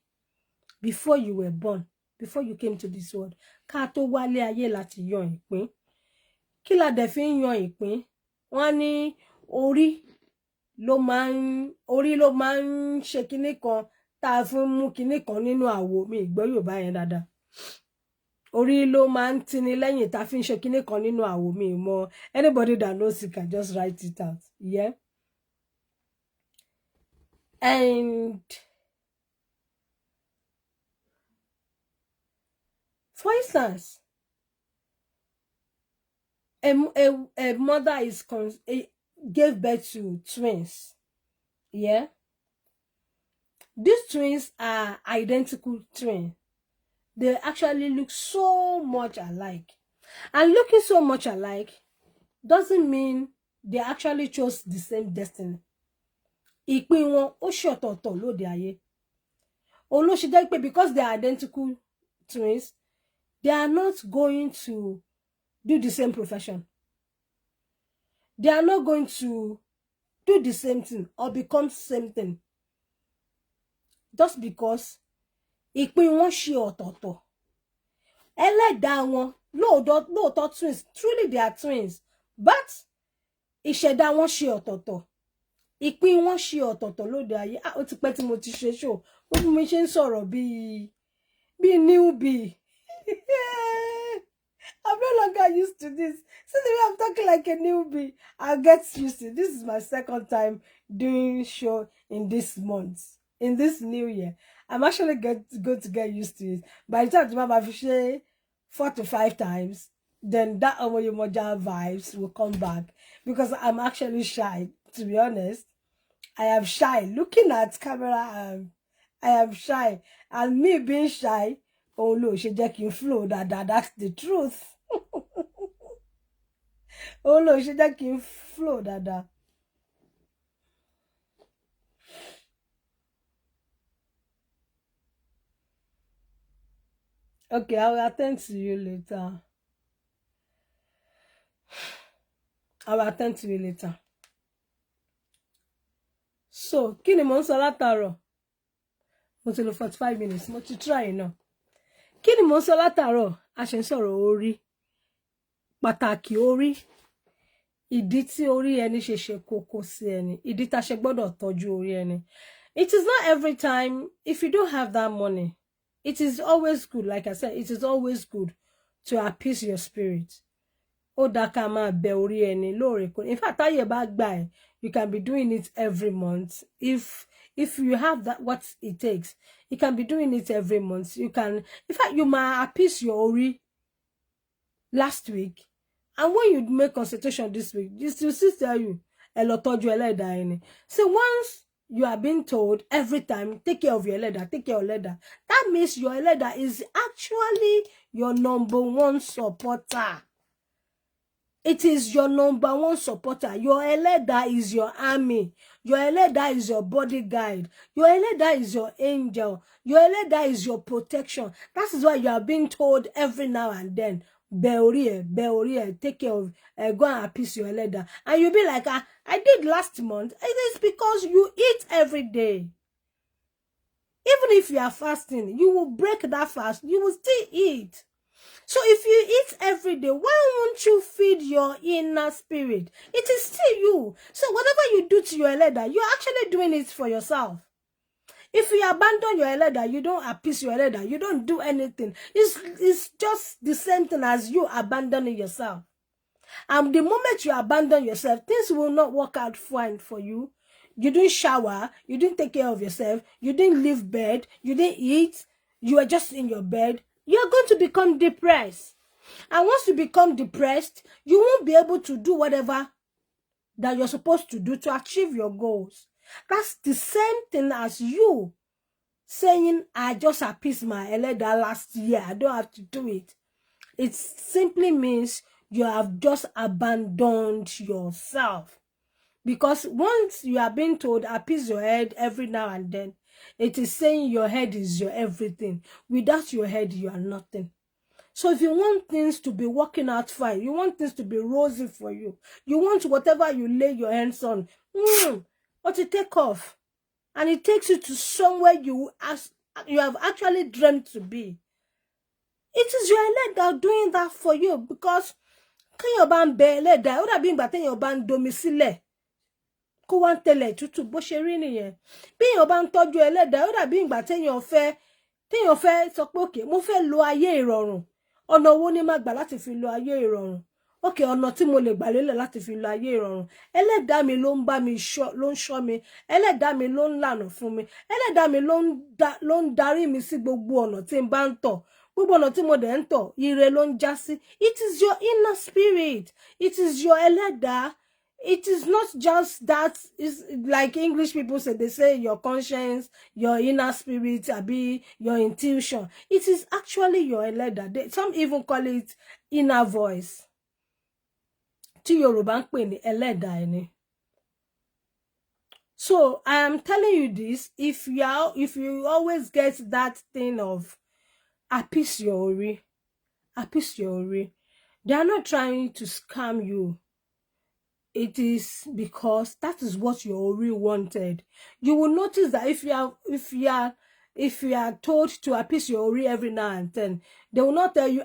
before you were born, before you came to this world. Ká tó wálé ayé láti yan ìpín. Kí la dẹ̀ fi ń yan ìpín? Wọ́n ní orí ló máa ń ṣe kinní kan tá a fi ń mú kinní kan nínú àwo. Mi ìgbọ́ Yorùbá yẹn dáadáa. Orí ló máa ń tini lẹ́yìn tá a fi ń ṣe kinní kan nínú àwo. Mi mọ̀. Anybody that knows it can just write it out. Yeah. And for instance, a mother gave birth to twins. Yeah. These twins are identical twins. They actually look so much alike. And looking so much alike doesn't mean they actually chose the same destiny. Ìpín wọn ó ṣọ̀tọ̀ọ̀tọ̀ lóde ayé. Òun ló ṣe jẹ́ pé because they are identical twins, they are not going to do the same profession. They are not going to do the same thing or become the same thing. Just because ìpín wọn ṣe ọ̀tọ̀ọ̀tọ̀. Ẹlẹ́dàá wọn lóòótọ́ twins, truly they are twins, but ìṣẹ̀dá wọn ṣe ọ̀tọ̀ọ̀tọ̀. Ìpín wọn ṣe ọ̀tọ̀ọ̀tọ̀ lóde ayé. Ó ti pẹ́ tí mo ti ṣe show. Ó bí mi ṣe ń sọ̀rọ̀ bí newbie. I'm no longer used to this. See the way I'm talking like a newbie. I'll get used to it. This is my second time doing show in this month, in this new year. I'm actually going to get used to it. By the time I finish 4 to 5 times, then that Omoyomoja vibes will come back. Because I'm actually shy, to be honest. I am shy. Looking at camera, I am shy. And me being shy, oh no, she just flow. That's the truth. Oh no, she just flow. Okay, I will attend to you later. I will attend to you later. So, kí ni mo ń sọ látàárọ̀? Mo ti lò 45 minutes. Mo ti try náà. Kí ni mo ń sọ látàárọ̀? A ṣe ń sọ̀rọ̀ orí. Pàtàkì orí. Ìdí tí orí ẹni ṣe kókó sí ẹni. Ìdí tá ṣe gbọ́dọ̀ tọ́jú orí ẹni. It is not every time. If you don't have that money, it is always good. Like I said, it is always good to appease your spirit. In fact, you can be doing it every month. If you have that, what it takes, you can be doing it every month. You can, in fact, you might appease your ori last week, and when you make consultation this week, this will still tell you a lot of your leather. So once you are being told every time, take care of your leather, take care of leather, that means your leather is actually your number one supporter. It is your number one supporter. Your Eleda is your army. Your Eleda is your bodyguard. Your Eleda is your angel. Your Eleda is your protection. That is why you are being told every now and then, Beorie, take care of, go and appease your Eleda. And you'll be like, I did last month. It is because you eat every day. Even if you are fasting, you will break that fast. You will still eat. So if you eat every day, why won't you feed your inner spirit? It is still you. So whatever you do to your Eleda, you're actually doing it for yourself. If you abandon your Eleda, you don't appease your Eleda, you don't do anything. It's just the same thing as you abandoning yourself. And the moment you abandon yourself, things will not work out fine for you. You didn't shower, you didn't take care of yourself, you didn't leave bed, you didn't eat, you are just in your bed. You're going to become depressed. And once you become depressed, you won't be able to do whatever that you're supposed to do to achieve your goals. That's the same thing as you saying, I just appeased my Eleda last year. I don't have to do it. It simply means you have just abandoned yourself. Because once you are being told, appease your head every now and then, it is saying your head is your everything. Without your head, you are nothing. So if you want things to be working out fine, you want things to be rosy for you, you want whatever you lay your hands on, or to take off. And it takes you to somewhere you have actually dreamt to be. It is your Eleda doing that for you, because can your band bear Eleda, would have been but your band domicile. Kó wá ń tẹ̀lẹ̀ tútù bó ṣe rí nìyẹn. Bí èèyàn bá ń tọ́jú Ẹlẹ́dàá, ó dàbí ìgbà téèyàn fẹ́ sọ pé òkè mo fẹ́ lo ayé ìrọ̀rùn. Ọ̀nà wo ni máa gbà láti fi lo ayé ìrọ̀rùn? Òkè ọ̀nà tí mo lè gbà lélẹ̀ láti fi lo ayé ìrọ̀rùn. Ẹlẹ́dàá mi ló ń bá mi ló ń ṣọ́ mi. Ẹlẹ́dàá mi ló ń lànà fún mi. Ẹlẹ́dàá mi ló ń darí mi sí gbogbo ọ̀nà tí n bá ń tọ̀. Gbogbo ọ̀nà tí mo dẹ̀ ń tọ̀, ire ló ń já sí. It is your inner spirit. It is your Ẹlẹ́dàá. It is not just that. It's like English people say, they say your conscience, your inner spirit, abi your intuition. It is actually your Eleda. Some even call it inner voice. Tí Yorùbá ń pè ní Eleda ẹni. So I am telling you this, if you always get that thing of appease your ori, they are not trying to scam you. It is because that is what you already wanted. You will notice that if you are told to appease your ori every now and then, they will not tell you,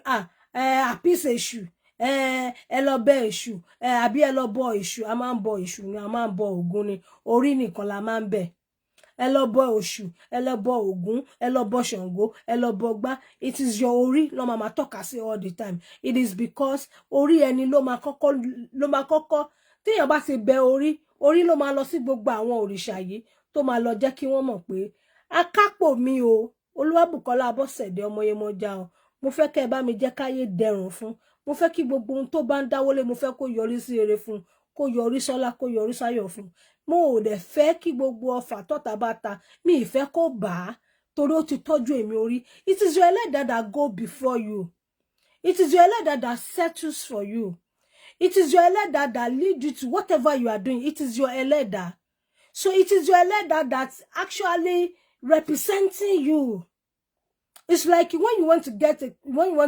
appease issue, elobe issue, abi elobo issue, a man bo issue ni, a man bo Ògún ni, ori nìkan la man be. Elobo issue, elobo Ògún, elobo Ṣàngó, elobo Gbá. It is your ori lo ma talk say all the time. It is because ori ẹni ló ma kọ́kọ́ téèyàn bá ti bẹ orí ló máa lọ sí gbogbo àwọn òrìṣà yìí tó máa lọ jẹ́ kí wọ́n mọ̀ pé akápò mi o Olúwabùkọ́lá Abọ́sẹ̀dé Ọmọyemọja o, mo fẹ́ kẹ́ bá mi jẹ́ káyé dẹrùn fún, mo fẹ́ kí gbogbo ohun tó bá ń dáwọ́lé mo fẹ́ kó yọrí sí rere fún, kó yọrí sọ́lá, kó yọrí sáyọ̀ fún. Mo ò dẹ̀ fẹ́ kí gbogbo ọfà tọ́ta bá ta, mi ì fẹ́ kó bà á torí ó ti tọ́jú èmi orí. It is your Ẹlẹ́dàá that go before you. It is your Ẹlẹ́dàá that settles for you. It is your Eleda that leads you to whatever you are doing. It is your Eleda. So it is your Eleda that's actually representing you. It's like when you want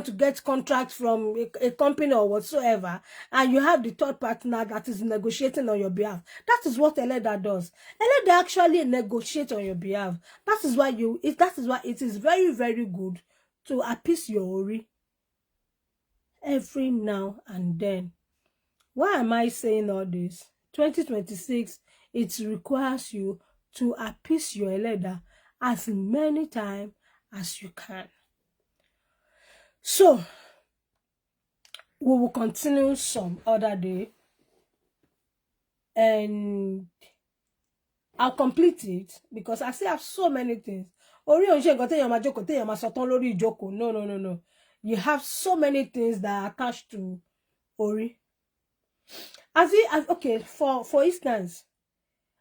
to get contract from a company or whatsoever, and you have the third partner that is negotiating on your behalf. That is what Eleda does. Eleda actually negotiates on your behalf. That is why it is very, very good to appease your ori every now and then. Why am I saying all this? 2026, it requires you to appease your eleda as many times as you can. So, we will continue some other day. And I'll complete it because I still have so many things. No. You have so many things that are attached to Ori. Okay, for instance,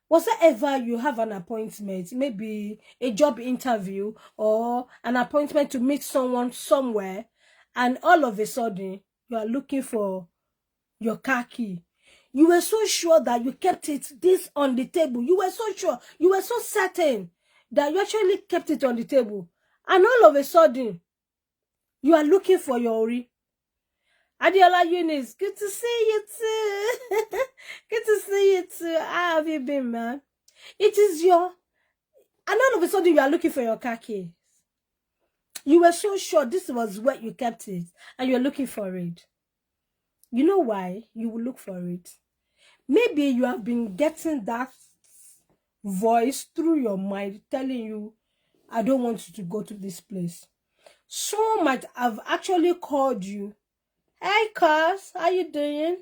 was there ever you have an appointment, maybe a job interview or an appointment to meet someone somewhere, and all of a sudden you are looking for your car key? You were so sure that you kept this on the table. You were so sure, you were so certain that you actually kept it on the table. And all of a sudden, you are looking for your Ori. Adiola Eunice, good to see you too. Good to see you too. How have you been, man? It is your... And all of a sudden, you are looking for your car keys. You were so sure this was where you kept it, and you're looking for it. You know why you will look for it? Maybe you have been getting that voice through your mind telling you, I don't want you to go to this place. Someone might have actually called you. Hey, cuz, how you doing?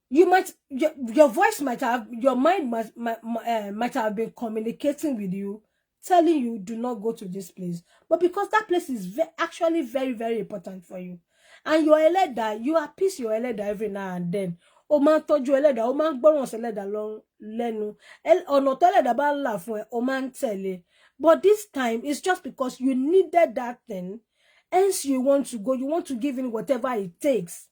You might, your voice might have, your mind might have been communicating with you, telling you, do not go to this place. But because that place is actually very, very important for you, and your eleda, you appease your eleda every now and then. O man toju eleda, o man gbọ́ràn se eleda lẹ́nu. Ọ̀nà tó eleda bá là fún ẹ, o man tẹ̀lé. But this time, it's just because you needed that thing. Hence, you want to go. You want to give in whatever it takes.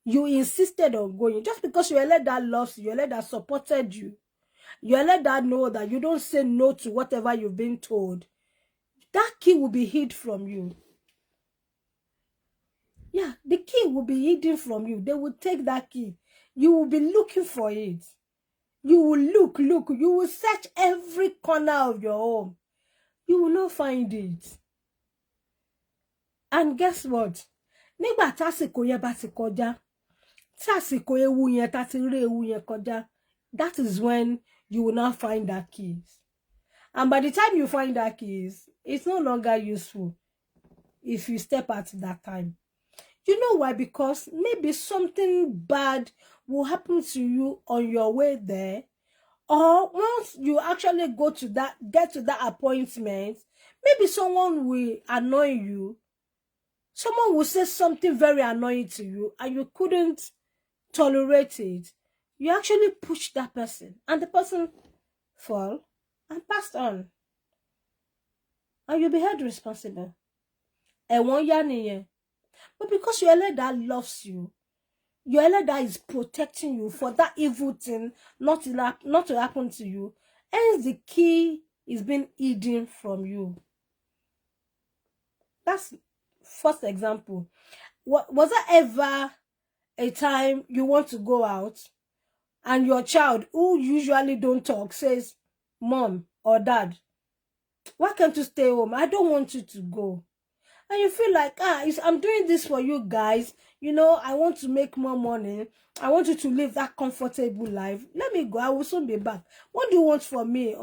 You insisted on going. Just because your eleda loves you, your eleda supported you, your eleda know that you don't say no to whatever you've been told. That key will be hid from you. Yeah, the key will be hidden from you. They will take that key. You will be looking for it. You will look. You will search every corner of your home. You will not find it. And guess what? Nígbà tásìkò yẹn bá ti kọjá, tásìkò ewu yẹn tá ti rí ewu yẹn kọjá, that is when you will now find that keys. And by the time you find that keys, it's no longer useful if you step out that time. You know why? Because maybe something bad will happen to you on your way there. Or once you actually get to that appointment, maybe someone will annoy you. Someone will say something very annoying to you and you couldn't tolerate it. You actually pushed that person and the person fell and passed on. And you'll be held responsible. But because your eleda loves you, your eleda is protecting you for that evil thing not to happen to you. Hence the key is being hidden from you. That's first example. Was there ever a time you want to go out and your child, who usually don't talk, says, Mom or Dad, why can't you stay home? I don't want you to go. And you feel like, I'm doing this for you guys. You know, I want to make more money. I want you to live that comfortable life. Let me go. I will soon be back. What do you want for me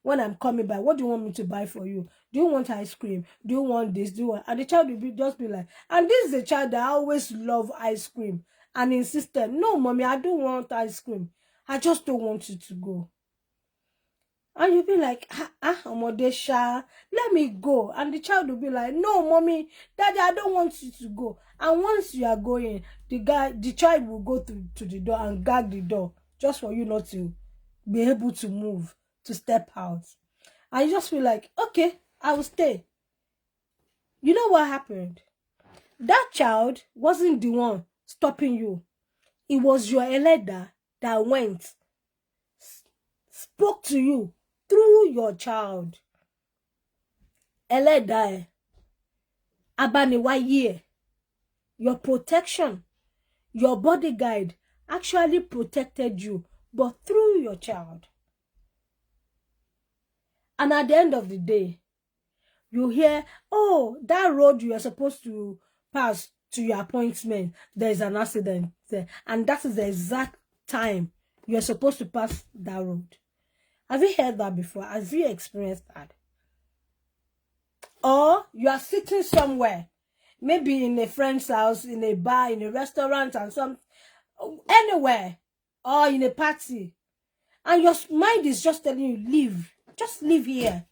when I'm coming back? What do you want me to buy for you? Do you want ice cream? Do you want this? Do you want... And the child will just be like, and this is the child that always love ice cream and insisted, no, Mommy, I don't want ice cream. I just don't want you to go. And you'll be like, Omodesha, let me go. And the child will be like, no, Mommy, Daddy, I don't want you to go. And once you are going, the child will go to the door and gag the door just for you not to be able to move, to step out. And you just feel like, okay, I will stay. You know what happened? That child wasn't the one stopping you. It was your eleda that went, spoke to you through your child. Eleda, abaniwaye, your protection, your bodyguard actually protected you, but through your child. And at the end of the day, you hear, oh, that road you are supposed to pass to your appointment, there's an accident there. And that is the exact time you're supposed to pass that road. Have you heard that before? Have you experienced that? Or you are sitting somewhere, maybe in a friend's house, in a bar, in a restaurant, and anywhere, or in a party, and your mind is just telling you, leave, just leave here,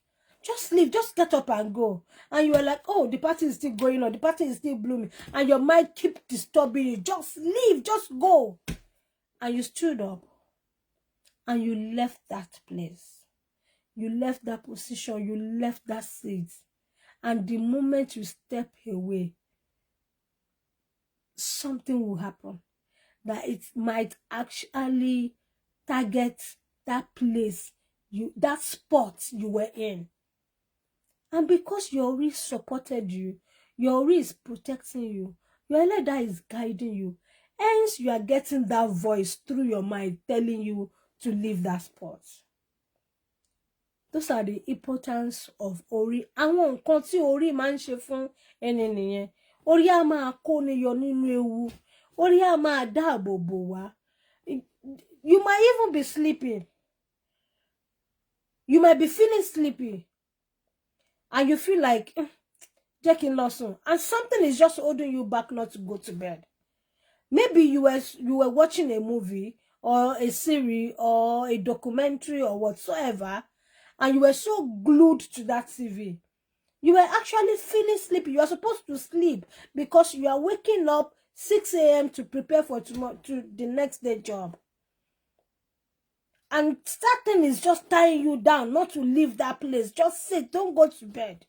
just leave, just get up and go. And you are like, oh, the party is still going on, the party is still blooming, and your mind keep disturbing you, just leave, just go. And you stood up and you left that place, you left that position, you left that seat. And the moment you step away, something will happen that it might actually target that place, that spot you were in. And because your Ori supported you, your Ori is protecting you, your Eleda is guiding you, hence you are getting that voice through your mind telling you to leave that spot. Those are the importance of Ori. Àwọn nǹkan tí Ori máa ń ṣe fún ẹni nìyẹn. Ori á máa kó ni yọ nínú ewu. Ori á máa dáàbò bò wá. You might even be sleeping. You might be feeling sleepy. And you feel like, jẹ́ kí n lọ sùn. And something is just holding you back not to go to bed. Maybe you were watching a movie or a series or a documentary or whatsoever, and you were so glued to that TV. You were actually feeling sleepy. You are supposed to sleep because you are waking up 6 a.m. to prepare for tomorrow, to the next day job. And certain is just tying you down not to leave that place. Just sit, don't go to bed.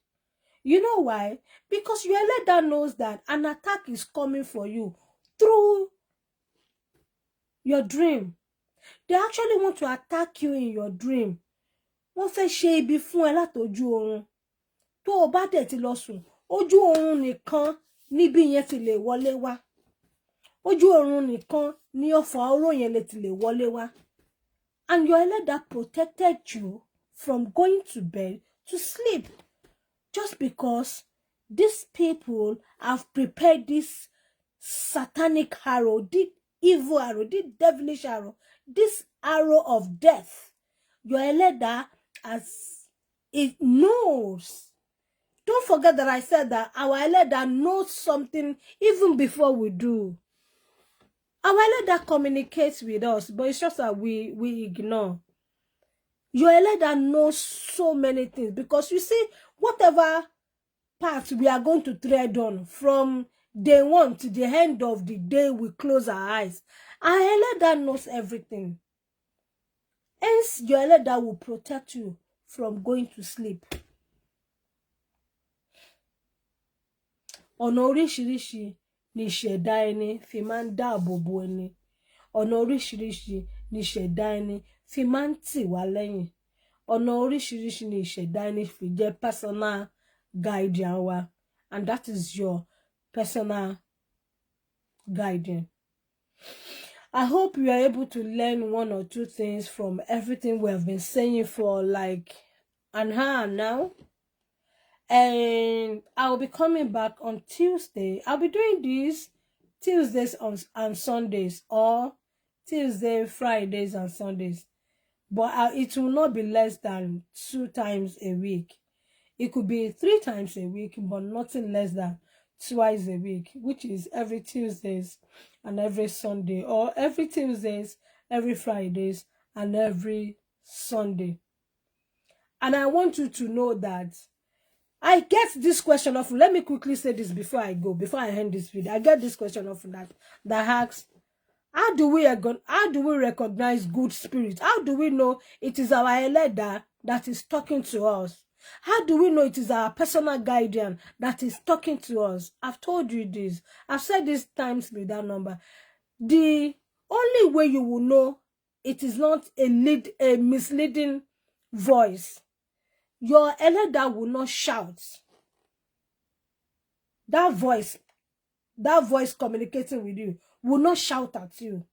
You know why? Because your leader knows that an attack is coming for you through your dream. They actually want to attack you in your dream. Wọ́n fẹ́ ṣe ibi fún ẹ látojú oorun. Tó o bá dẹ̀ ti lọ sùn, ojú oorun nìkan níbi yẹn ti lè wọlé wá. Ojú oorun nìkan ni ọfà oró yẹn lè ti lè wọlé wá. And your Eleda protected you from going to bed to sleep. Just because these people have prepared this satanic arrow, this evil arrow, this devilish arrow, this arrow of death. Your Eleda, as it knows. Don't forget that I said that our Eleda knows something even before we do. Our Eleda communicates with us, but it's just that we ignore. Your Eleda knows so many things because you see, whatever path we are going to tread on from day one to the end of the day we close our eyes, our Eleda knows everything. Hence, your Eleda will protect you from going to sleep. Ọ̀nà oríṣiríṣi ni ìṣẹ̀dá ẹni fi máa ń dáàbò bo ẹni. Ọ̀nà oríṣiríṣi ni ìṣẹ̀dá ẹni fi máa ń tì wá lẹ́yìn. Ọ̀nà oríṣiríṣi ni ìṣẹ̀dá ẹni fi jẹ́ personal guardian wa. And that is your personal guardian. I hope you are able to learn one or two things from everything we have been saying for like an hour now. And I'll be coming back on Tuesday. I'll be doing these Tuesdays and Sundays, or Tuesday, Fridays and Sundays. But it will not be less than 2 times a week. It could be 3 times a week, but nothing less than twice a week, which is every Tuesdays and every Sunday, or every Tuesdays, every Fridays, and every Sunday. And I want you to know that I get this question often. Let me quickly say this before I go, before I end this video. I get this question often that asks, how do we recognize good spirits? How do we know it is our Eleda that is talking to us? How do we know it is our personal guardian that is talking to us? I've told you this. I've said this times without number. The only way you will know it is not a misleading voice. Your Eleda will not shout. That voice communicating with you will not shout at you,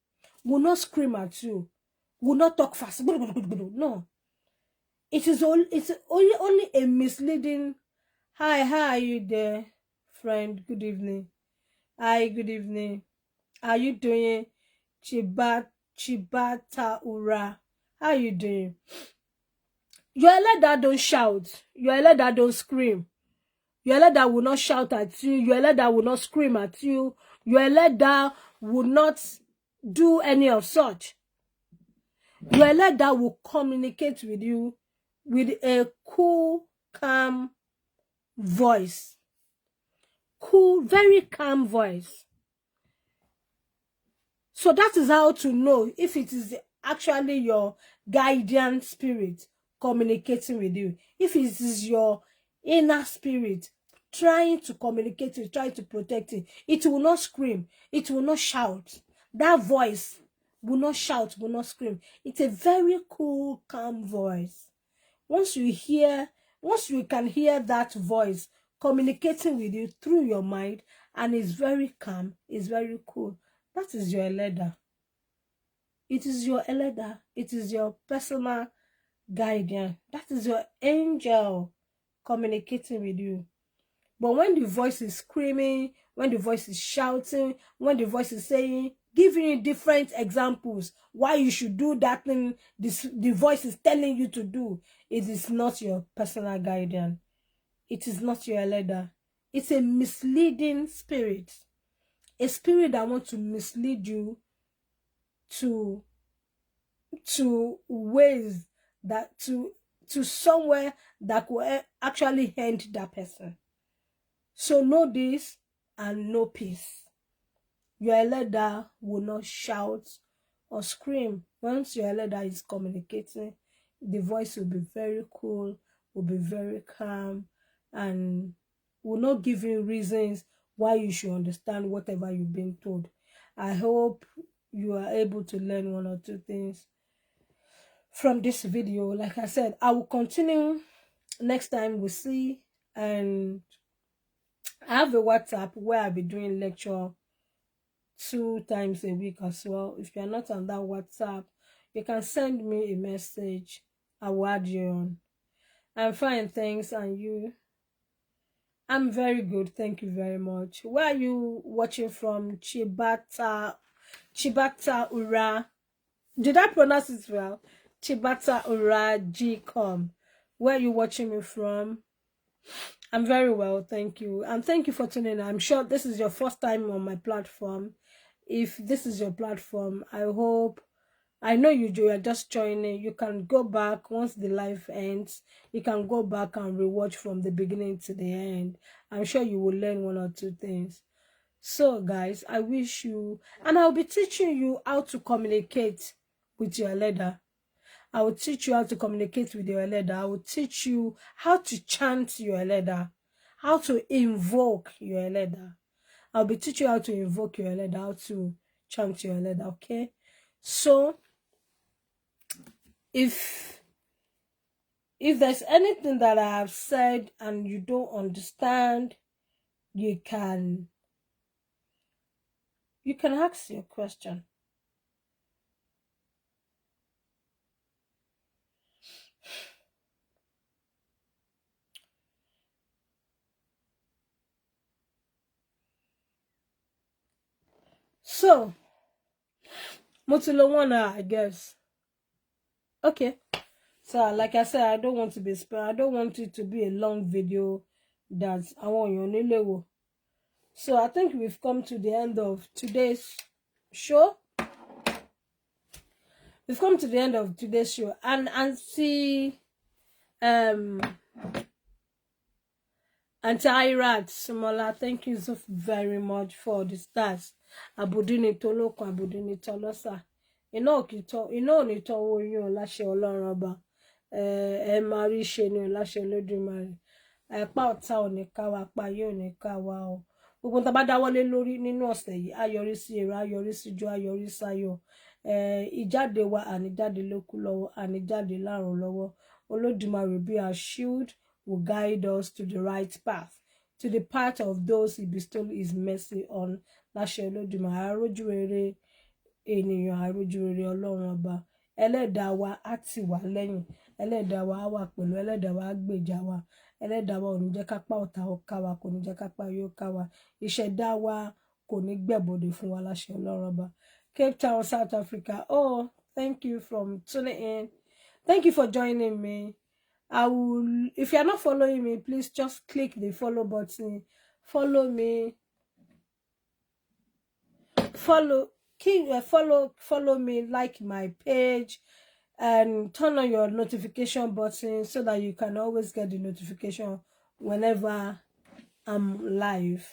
will not scream at you, will not talk fast. No. It's only a misleading, hi, how are you there, friend? Good evening. Hi, good evening. How are you doing? Chibat Chibata Ura. How you doing? Your Eleda don't shout. Your Eleda don't scream. Your Eleda will not shout at you. Your Eleda will not scream at you. Your Eleda will not do any of such. Your Eleda will communicate with you with a cool, calm voice. Cool, very calm voice. So that is how to know if it is actually your guardian spirit communicating with you. If it is your inner spirit trying to communicate with, trying to protect it, it will not scream, it will not shout. That voice will not shout, will not scream. It's a very cool, calm voice. Once you can hear that voice communicating with you through your mind, and it's very calm, it's very cool, that is your Eleda. It is your Eleda. It is your personal guardian. That is your angel communicating with you. But when the voice is screaming, when the voice is shouting, when the voice is saying, giving you different examples why you should do that thing the voice is telling you to do, it is not your personal guardian. It is not your Eleda. It's a misleading spirit. A spirit that wants to mislead you to ways that to somewhere that will actually end that person. So know this and know peace. Your Eleda will not shout or scream. Once your Eleda is communicating, the voice will be very cool, will be very calm, and will not give you reasons why you should understand whatever you've been told. I hope you are able to learn one or two things from this video. Like I said, I will continue next time we see, and I have a WhatsApp where I'll be doing lecture 2 times a week as well. If you're not on that WhatsApp, you can send me a message. I will add you on. I'm fine, thanks. And you? I'm very good, thank you very much. Where are you watching from? Chibata Ura. Did I pronounce it well? Chibata Ura G.com. Where are you watching me from? I'm very well, thank you. And thank you for tuning in. I'm sure this is your first time on my platform. If this is your platform, I know you are just joining. You can go back once the live ends. You can go back and rewatch from the beginning to the end. I'm sure you will learn 1 or 2 things. So guys, I wish you, and I'll be teaching you how to communicate with your Eleda. I will teach you how to communicate with your Eleda. I will teach you how to chant your Eleda, how to invoke your Eleda. I'll be teaching you how to invoke your Eleda, how to chant your Eleda, okay? So, if there's anything that I have said and you don't understand, you can ask your question. So, Motulonwana, I guess. Okay. So, like I said, I don't want to be I don't want it to be a long video that I want you to. So, I think we've come to the end of today's show. We've come to the end of today's show. And Auntie Irat Sumola, thank you so very much for the stars. Abudini Toloko, Abudini Tolosa. Ni to wo yin láṣẹ Ọlọ́run Ọba. Ẹ máa rí ṣe ni láṣẹ Olódùmarè. Pa ọ̀tá ò ní ká wa, pa yóò ní ká wa o. Gbogbo tá bá dáwọ́lé lórí nínú ọ̀sẹ̀ yìí, á yọrí sí èrè, á yọrí sí ijó, á yọrí sáyọ̀. Ìjáde wa àní jáde lókù lọ́wọ́, àní jáde lárùn lọ́wọ́. Olódùmarè be our shield, will guide us to the right path, to the path of those he bestowed his mercy on. Láṣẹ Olódùmarè, arójú rere ènìyàn, arójú rere Ọlọ́run Ọba. Ẹlẹ́dàá wa á tì wá lẹ́yìn. Ẹlẹ́dàá wa á wà pẹ̀lú. Ẹlẹ́dàá wa á gbèjà wa. Ẹlẹ́dàá wa ò ní jẹ́ ká pa ọ̀tá ó ká wa, kò ní jẹ́ ká pa yóò ká wa. Ìṣẹ̀dá wa kò ní gbẹ̀bọ̀dè fún wa láṣẹ Ọlọ́run Ọba. Cape Town, South Africa. Oh, thank you from tuning in. Thank you for joining me. I will, if you're not following me, please just click the follow button. Follow me. Follow me, like my page, and turn on your notification button so that you can always get the notification whenever I'm live.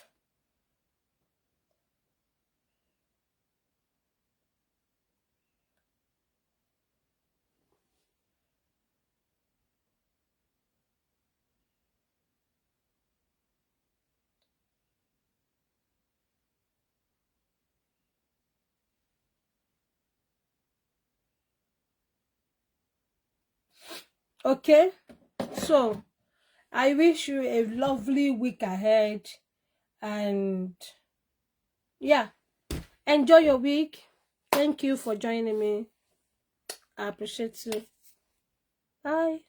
Okay, so I wish you a lovely week ahead, and yeah, enjoy your week. Thank you for joining me. I appreciate you. Bye.